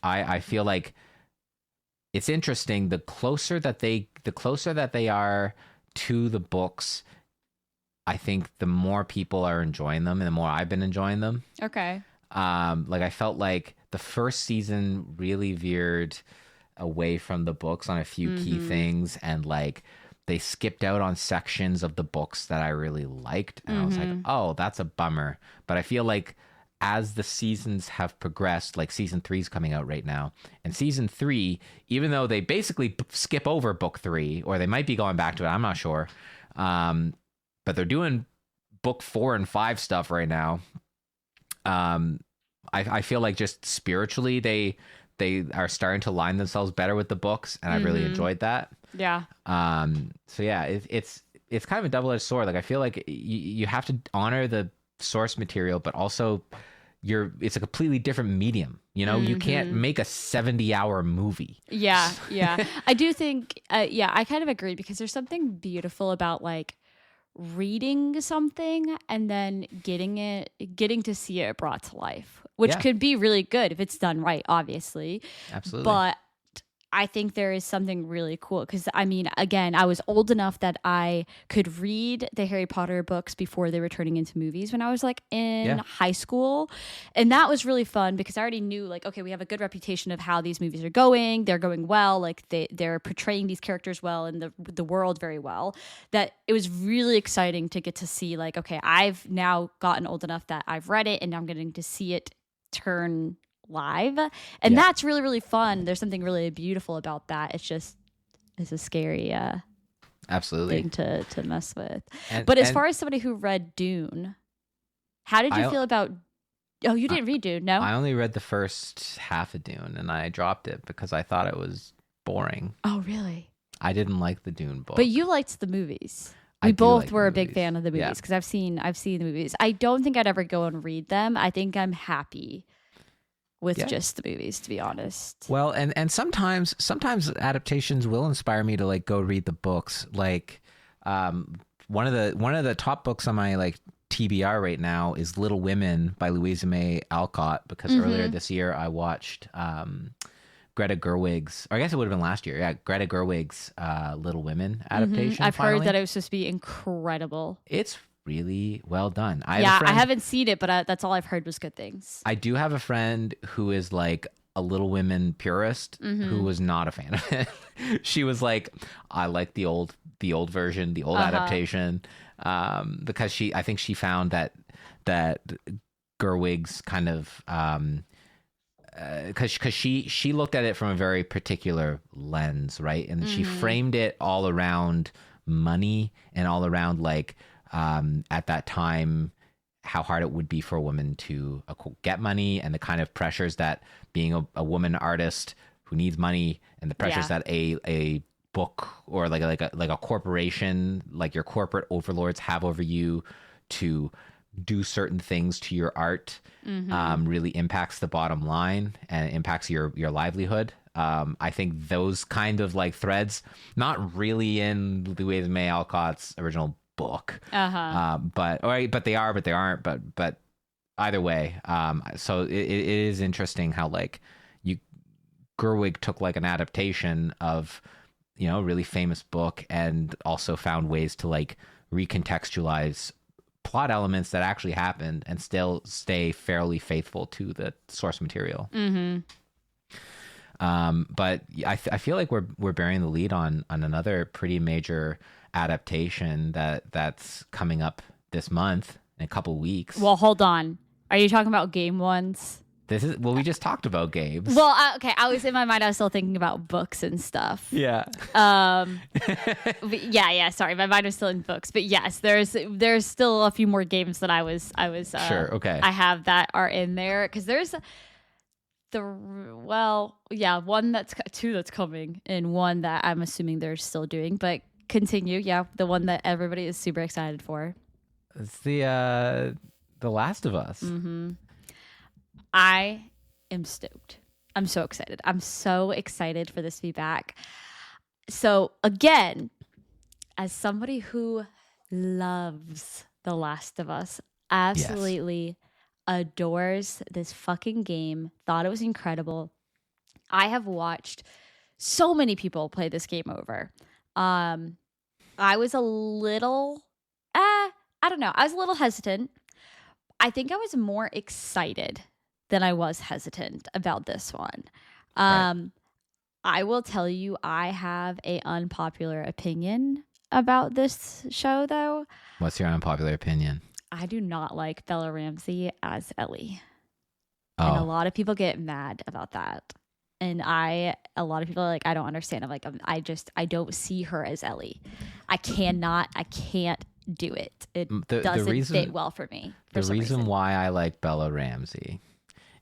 I feel like it's interesting. The closer that they are to the books, I think the more people are enjoying them and the more I've been enjoying them. Okay. Like I felt like the first season really veered away from the books on a few key things, and like they skipped out on sections of the books that I really liked, and I was like, oh, that's a bummer. But I feel like as the seasons have progressed, like season 3 is coming out right now, and season 3, even though they basically skip over book 3, or they might be going back to it, I'm not sure, but they're doing book 4 and 5 stuff right now. I feel like just spiritually they are starting to line themselves better with the books, and I really enjoyed that. Yeah. So yeah, it's kind of a double-edged sword. Like I feel like you have to honor the source material, but also it's a completely different medium. You can't make a 70-hour movie. Yeah. I do think, I kind of agree, because there's something beautiful about like reading something and then getting to see it brought to life, which could be really good if it's done right, obviously. Absolutely. But I think there is something really cool because I mean, again, I was old enough that I could read the Harry Potter books before they were turning into movies when I was like in high school. And that was really fun because I already knew like, okay, we have a good reputation of how these movies are going. They're going well. Like they're portraying these characters well and the world very well. That it was really exciting to get to see like, okay, I've now gotten old enough that I've read it and now I'm getting to see it turn live, and that's really, really fun. There's something really beautiful about that. It's a scary absolutely thing to mess with. But as far as somebody who read Dune, how did you feel about you didn't read Dune? No, I only read the first half of Dune and I dropped it because I thought it was boring. Oh really? I didn't like the Dune book, but you liked the movies. We both were a big fan of the movies because I've seen the movies. I don't think I'd ever go and read them. I think I'm happy with just the movies, to be honest. Well, and sometimes adaptations will inspire me to like go read the books. Like one of the top books on my like TBR right now is Little Women by Louisa May Alcott, because earlier this year I watched Greta Gerwig's, or I guess it would have been last year. Yeah, Greta Gerwig's Little Women adaptation. I've heard that it was supposed to be incredible. It's really well done. I haven't seen it, but that's all I've heard was good things. I do have a friend who is like a Little Women purist who was not a fan of it. She was like, I like the old version, the old adaptation, because I think she found that Gerwig's kind of because she looked at it from a very particular lens, right? And she framed it all around money and all around like at that time how hard it would be for a woman to get money and the kind of pressures that being a woman artist who needs money and the pressures that a book or like a corporation, like your corporate overlords have over you to do certain things to your art really impacts the bottom line and impacts your livelihood. I think those kind of like threads, not really in Louisa May Alcott's original book, but they are, but they aren't. But either way, so it is interesting how like Gerwig took like an adaptation of a really famous book and also found ways to like recontextualize plot elements that actually happened and still stay fairly faithful to the source material. But I feel like we're bearing the lead on another pretty major adaptation that's coming up this month in a couple weeks. Well, hold on. Are you talking about game ones? We just talked about games. Well, okay. I was in my mind. I was still thinking about books and stuff. Yeah. Yeah. Sorry, my mind was still in books. But yes, there's still a few more games that I was. Sure. Okay. I have that are in there because there's one two that's coming and one that I'm assuming they're still doing. But continue. Yeah, the one that everybody is super excited for. It's the Last of Us. I am stoked. I'm so excited. I'm so excited for this to be back. So again, as somebody who loves The Last of Us, absolutely adores this fucking game, thought it was incredible. I have watched so many people play this game over. I was a little, I don't know. I was a little hesitant. I think I was more excited than I was hesitant about this one. Right. I will tell you, I have an unpopular opinion about this show, though. What's your unpopular opinion? I do not like Bella Ramsey as Ellie. Oh. And a lot of people get mad about that. And a lot of people are like, I don't understand. I'm like, I don't see her as Ellie. I can't do it. It doesn't fit well for me. The reason why I like Bella Ramsey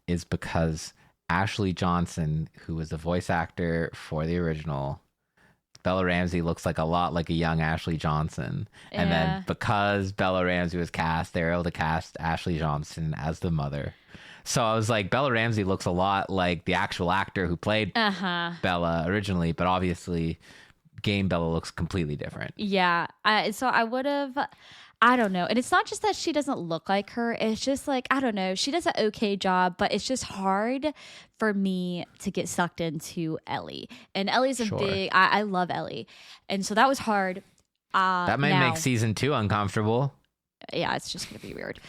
is because Ashley Johnson, who was the voice actor for the original, Bella Ramsey looks like a lot like a young Ashley Johnson. And then because Bella Ramsey was cast, they were able to cast Ashley Johnson as the mother. So I was like, Bella Ramsey looks a lot like the actual actor who played Bella originally, but obviously game Bella looks completely different. Yeah. So I would have, I don't know. And it's not just that she doesn't look like her. It's just like, I don't know. She does an okay job, but it's just hard for me to get sucked into Ellie. And Ellie's a big, I love Ellie. And so that was hard. That might make season 2 uncomfortable. Yeah, it's just going to be weird.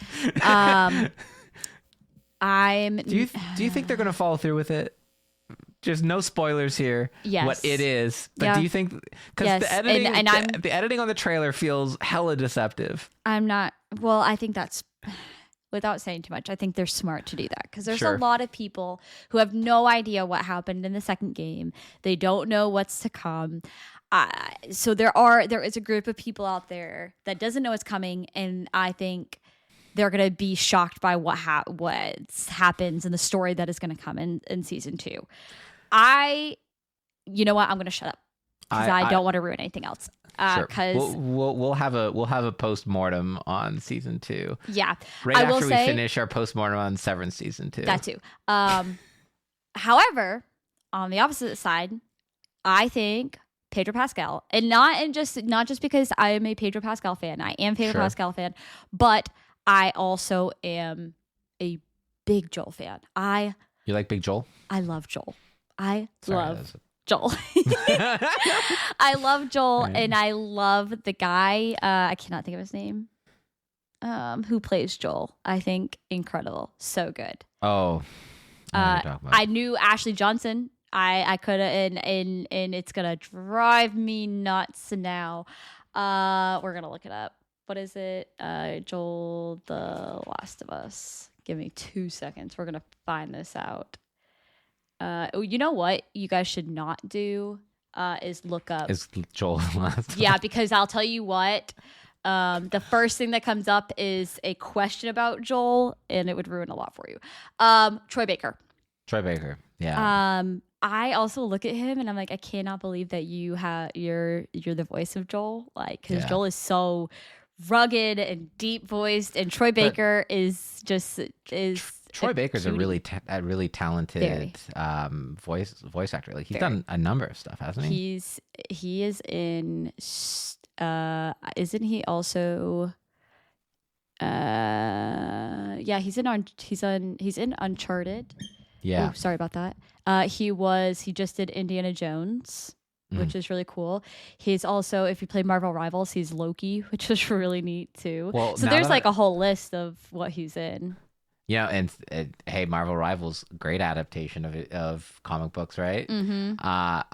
Do you think they're going to follow through with it? Just no spoilers here. Yes. What it is. But do you think, because the editing the editing on the trailer feels hella deceptive. I think that's, without saying too much, I think they're smart to do that because there's a lot of people who have no idea what happened in the second game. They don't know what's to come. So there is a group of people out there that doesn't know what's coming, and I think they're going to be shocked by what happens in the story that is going to come in season 2. You know what? I'm going to shut up because I don't want to ruin anything else. Because we'll have a post-mortem on season 2. Yeah, right after we finish our post-mortem on Severance season 2. That too. However, on the opposite side, I think Pedro Pascal, and not just because I am a Pedro Pascal fan. I am a Pedro Pascal fan, but I also am a big Joel fan. You like Big Joel? I love Joel. I love Joel. I love Joel, and I love the guy. I cannot think of his name. Who plays Joel? I think incredible, so good. Oh, I knew Ashley Johnson. I could have, and it's gonna drive me nuts now. We're gonna look it up. What is it? Joel, The Last of Us. Give me 2 seconds. We're gonna find this out. You know what you guys should not do is look up. Is Joel the Last? Yeah, because I'll tell you what. The first thing that comes up is a question about Joel, and it would ruin a lot for you. Troy Baker. Troy Baker. Yeah. I also look at him and I'm like, I cannot believe that you're the voice of Joel. Like, because Joel is so rugged and deep voiced, and Troy Baker is Troy Baker's a really talented voice actor. Like, he's done a number of stuff, hasn't he? He is in. Isn't he also? Yeah, he's in Uncharted. Yeah. Oh, sorry about that. He just did Indiana Jones, which is really cool. He's also, if you play Marvel Rivals, he's Loki, which is really neat too. Well, so there's like a whole list of what he's in. Yeah, and hey, Marvel Rivals, great adaptation of comic books, right? Mm-hmm.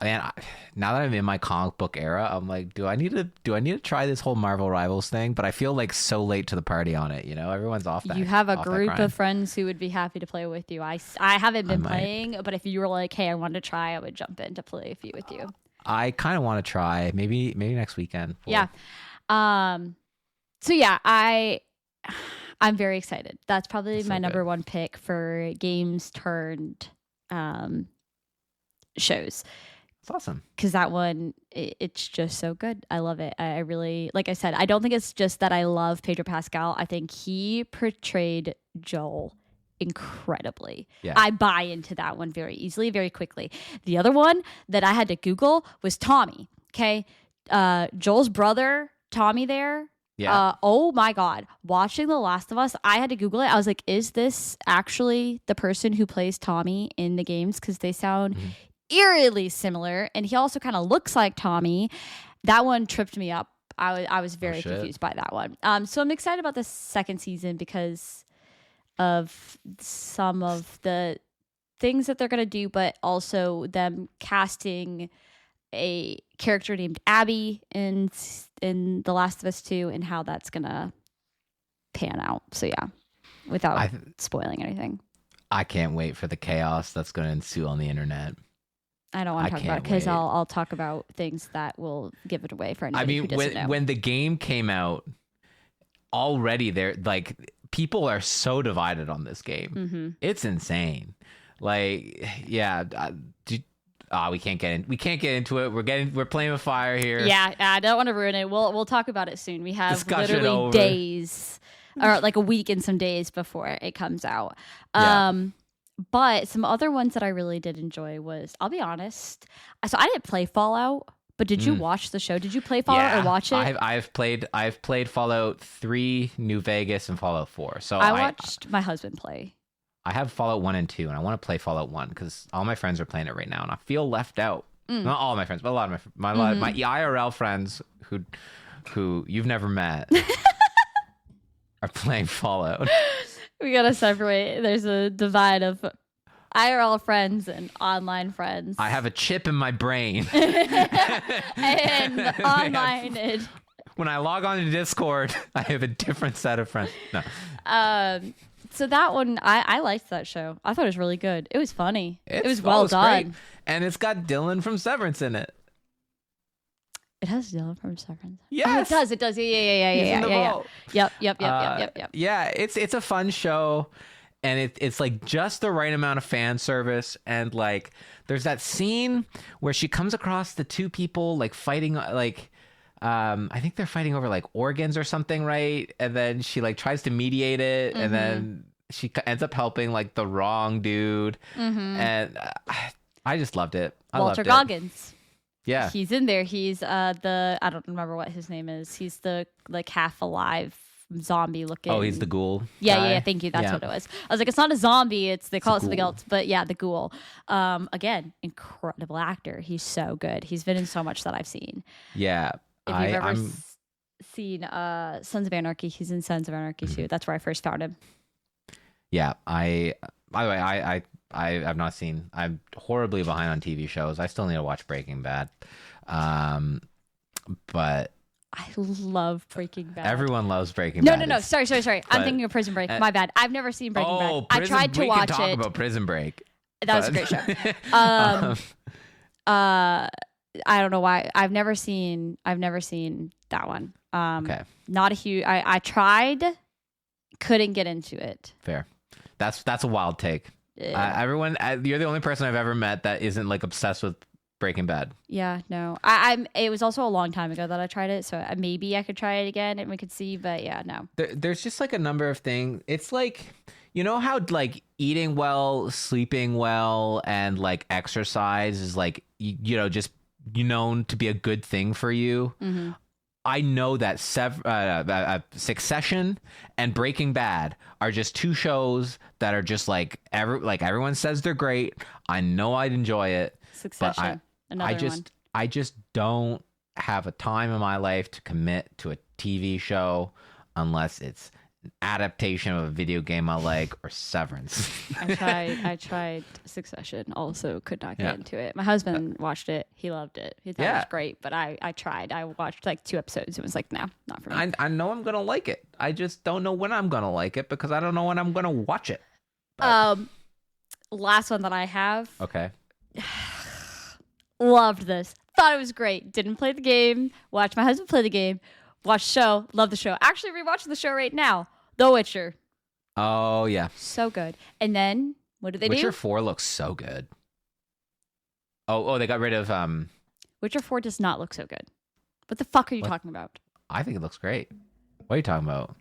Man, now that I'm in my comic book era, I'm like, do I need to try this whole Marvel Rivals thing? But I feel like so late to the party on it. You know, everyone's off that. You have a group of friends who would be happy to play with you. I haven't been playing, but if you were like, hey, I wanted to try, I would jump in to play a few with you. I kind of want to try maybe next weekend. Yeah. So yeah, I'm very excited. That's probably my number one pick for games turned shows. It's awesome. Because that one, it's just so good. I love it. I really, like I said, I don't think it's just that I love Pedro Pascal. I think he portrayed Joel incredibly. Yeah. I buy into that one very easily, very quickly. The other one that I had to Google was Tommy. Okay. Joel's brother, Tommy there. Yeah. Oh my God. Watching The Last of Us, I had to Google it. I was like, is this actually the person who plays Tommy in the games? Because they sound eerily similar. And he also kind of looks like Tommy. That one tripped me up. I was very confused by that one. So I'm excited about the second season because of some of the things that they're going to do, but also them casting a character named Abby in The Last of Us 2 and how that's gonna pan out. So yeah, without spoiling anything. I can't wait for the chaos that's going to ensue on the internet. I don't want to talk about it because I'll talk about things that will give it away for anybody who doesn't know. When the game came out, already there, like, people are so divided on this game. Mm-hmm. It's insane. Like, yeah. We can't get into it. We're playing with fire here. Yeah, I don't want to ruin it. We'll talk about it soon. We have literally days, or like a week and some days before it comes out. But some other ones that I really did enjoy was, I'll be honest, so I didn't play Fallout, But did you watch the show? Did you play Fallout or watch it? I've played Fallout 3, New Vegas, and Fallout 4. So I watched my husband play. I have Fallout 1 and 2, and I want to play Fallout 1 because all my friends are playing it right now, and I feel left out. Not all my friends, but a lot of my IRL friends who you've never met are playing Fallout. We gotta separate. There's a divide of IRL friends and online friends. I have a chip in my brain. And online. When I log on to Discord, I have a different set of friends. No. So that one, I liked that show. I thought it was really good. It was funny. It was well done. Great. And it's got Dylan from Severance in it. It has Dylan from Severance. Yes. Oh, it does. Yeah. Yep. Yeah, it's a fun show. And it's like just the right amount of fan service. And like, there's that scene where she comes across the two people like fighting, like, I think they're fighting over like organs or something, right? And then she like tries to mediate it, and then she ends up helping like the wrong dude. And I just loved it. Walter Goggins. Yeah, he's in there. He's I don't remember what his name is. He's the like half alive zombie looking. Oh, he's the ghoul. Yeah. Thank you. That's what it was. I was like, it's not a zombie. They call it something else. But yeah, the ghoul. Again, incredible actor. He's so good. He's been in so much that I've seen. Yeah. If you've ever seen Sons of Anarchy, he's in Sons of Anarchy too. That's where I first found him. Yeah. By the way, I've not seen. I'm horribly behind on TV shows. I still need to watch Breaking Bad. But I love Breaking Bad. Everyone loves Breaking Bad. No. Sorry. I'm thinking of Prison Break. My bad. I've never seen Breaking Bad. I tried to watch it. We can talk about Prison Break. That was a great show. I don't know why. I've never seen that one. Okay. Not a huge. I tried, couldn't get into it. Fair. That's a wild take. Everyone, you're the only person I've ever met that isn't like obsessed with Breaking Bad. Yeah, no. It was also a long time ago that I tried it, so maybe I could try it again and we could see. But yeah, no. There's just like a number of things. It's like, you know how like eating well, sleeping well, and like exercise is like just known to be a good thing for you. I know that Succession and Breaking Bad are just two shows that are just like everyone says they're great. I know I'd enjoy it. Succession, one. I just don't have a time in my life to commit to a TV show unless it's an adaptation of a video game I like or Severance. I tried Succession, also could not get into it. My husband watched it. He loved it. He thought it was great, but I tried. I watched like 2 episodes. It was like, no, not for me. I know I'm going to like it. I just don't know when I'm going to like it because I don't know when I'm going to watch it. But... last one that I have. Okay. Loved this. Thought it was great. Didn't play the game. Watched my husband play the game. Watched the show. Love the show. Actually rewatching the show right now. The Witcher. Oh, yeah. So good. And then, what did they do? Witcher 4 looks so good. Oh, they got rid of... Witcher 4 does not look so good. What the fuck are you talking about? I think it looks great. What are you talking about?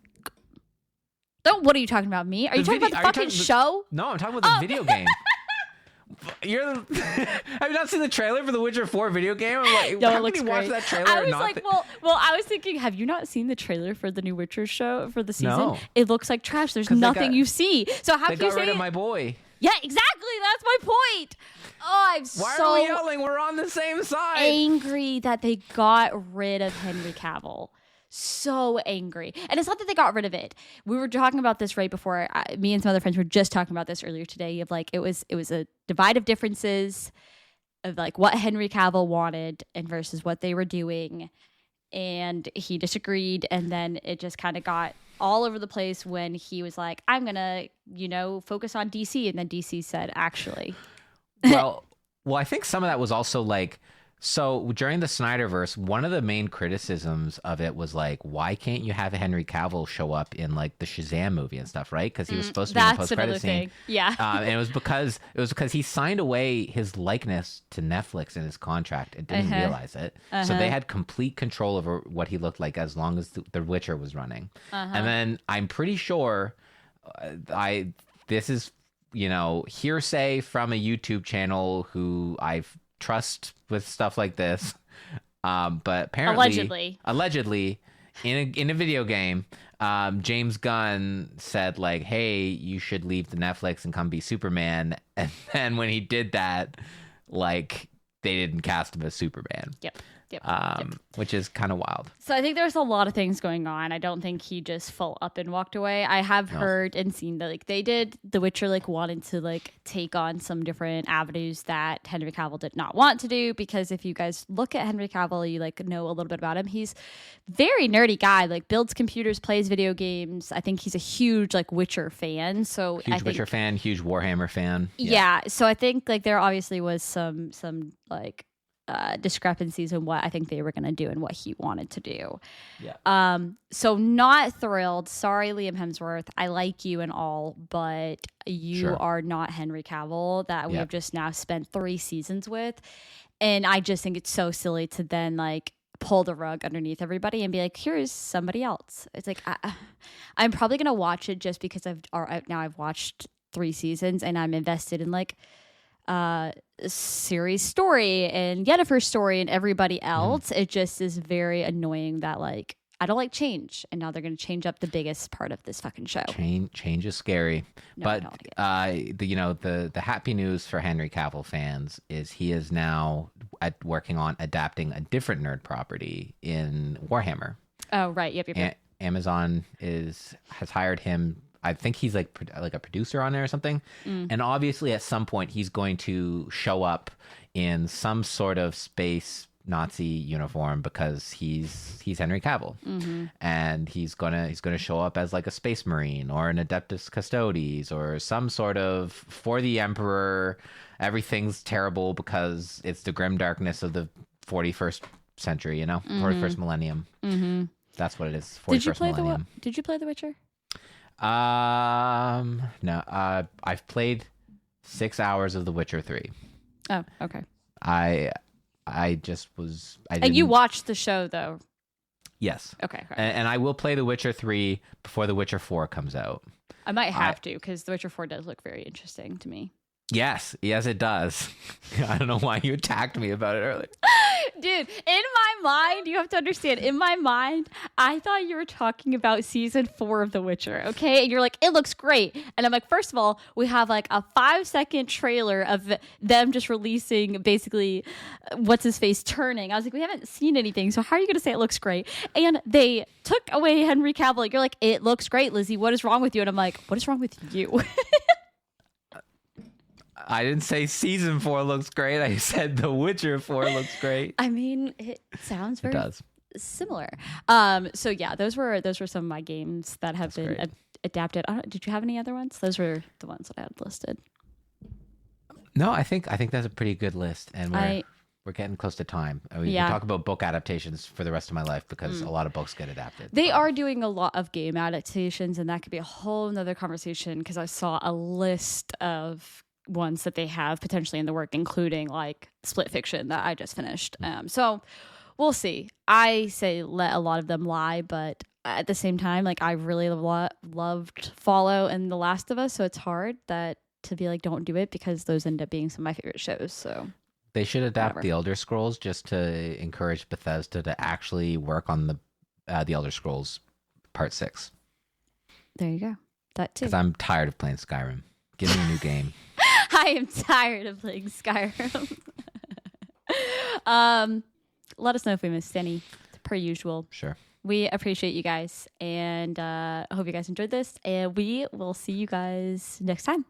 What are you talking about, me? Are you talking about the fucking show? No, I'm talking about the video game. Have you not seen the trailer for the Witcher 4 video game? I'm like, no, how it looks can you great. watch that trailer? I was like, well, I was thinking, have you not seen the trailer for the new Witcher show for the season? No. It looks like trash. There's nothing you see. So how can you say? They got rid of my boy. Yeah, exactly. That's my point. Oh, Why are we yelling? We're on the same side. Angry that they got rid of Henry Cavill. So angry. And it's not that they got rid of it. We were talking about this right before. Me and some other friends were just talking about this earlier today. Of like, it was a divide of differences of like what Henry Cavill wanted and versus what they were doing. And he disagreed. And then it just kind of got all over the place when he was like, I'm going to, focus on DC. And then DC said, actually. Well, I think some of that was also like, so during the Snyderverse, one of the main criticisms of it was like, why can't you have Henry Cavill show up in like the Shazam movie and stuff, right? Because he was supposed to be in the post-credit scene. Yeah. And it was because he signed away his likeness to Netflix in his contract and didn't realize it. So they had complete control over what he looked like as long as The Witcher was running. And then I'm pretty sure this is, hearsay from a YouTube channel who I've trust with stuff like this. But apparently, Allegedly. allegedly, in a video game, James Gunn said like, "Hey, you should leave the Netflix and come be Superman." And then when he did that, like they didn't cast him as Superman. Yep. Which is kind of wild. So I think there's a lot of things going on. I don't think he just full up and walked away. I have heard and seen that like they did The Witcher like wanted to like take on some different avenues that Henry Cavill did not want to do, because if you guys look at Henry Cavill, you like know a little bit about him. He's very nerdy guy, like builds computers, plays video games. I think he's a huge like Witcher fan. So huge Witcher fan, huge Warhammer fan. Yeah. So I think like there obviously was some like discrepancies in what I think they were going to do and what he wanted to do. Yeah. So not thrilled. Sorry, Liam Hemsworth. I like you and all, but you are not Henry Cavill that we have just now spent 3 seasons with. And I just think it's so silly to then like pull the rug underneath everybody and be like, here's somebody else. It's like, I'm probably going to watch it just because I've watched 3 seasons and I'm invested in like, Siri's story and Yennefer's story and everybody else. It just is very annoying that like I don't like change, and now they're going to change up the biggest part of this fucking show. Change is scary, but the happy news for Henry Cavill fans is he is now working on adapting a different nerd property in Warhammer. Oh right, yep. Amazon has hired him. I think he's like a producer on there or something. And obviously at some point he's going to show up in some sort of space Nazi uniform because he's Henry Cavill. And he's gonna show up as like a space marine or an Adeptus Custodes or some sort of, for the Emperor, everything's terrible because it's the grim darkness of the 41st century, 41st millennium. That's what it is. 41st millennium. Did you play The Witcher? No. I've played 6 hours of The Witcher 3. Oh, okay. I just was. And you watched the show though. Yes. Okay. And I will play The Witcher 3 before The Witcher 4 comes out. I might have to, because The Witcher 4 does look very interesting to me. Yes, it does. I don't know why you attacked me about it earlier. Dude, in my mind, you have to understand, in my mind, I thought you were talking about season 4 of The Witcher, okay? And you're like, it looks great. And I'm like, first of all, we have like a 5-second trailer of them just releasing basically what's his face turning. I was like, we haven't seen anything, so how are you going to say it looks great? And they took away Henry Cavill. You're like, it looks great, Lizzie. What is wrong with you? And I'm like, what is wrong with you? I didn't say season 4 looks great. I said The Witcher 4 looks great. I mean, it sounds very similar. So yeah, those were some of my games that have been adapted. Did you have any other ones? Those were the ones that I had listed. No, I think that's a pretty good list, and we're getting close to time. We can talk about book adaptations for the rest of my life because a lot of books get adapted. They are doing a lot of game adaptations, and that could be a whole nother conversation because I saw a list of ones that they have potentially in the work, including like Split Fiction that I just finished. So we'll see. I say let a lot of them lie, but at the same time, like I really loved Fallout and The Last of Us, so it's hard that to be like don't do it because those end up being some of my favorite shows. So they should adapt the Elder Scrolls just to encourage Bethesda to actually work on the Elder Scrolls Part 6. There you go. That too. Because I'm tired of playing Skyrim. Give me a new game. I am tired of playing Skyrim. Let us know if we missed any, per usual. Sure. We appreciate you guys, and I hope you guys enjoyed this, and we will see you guys next time.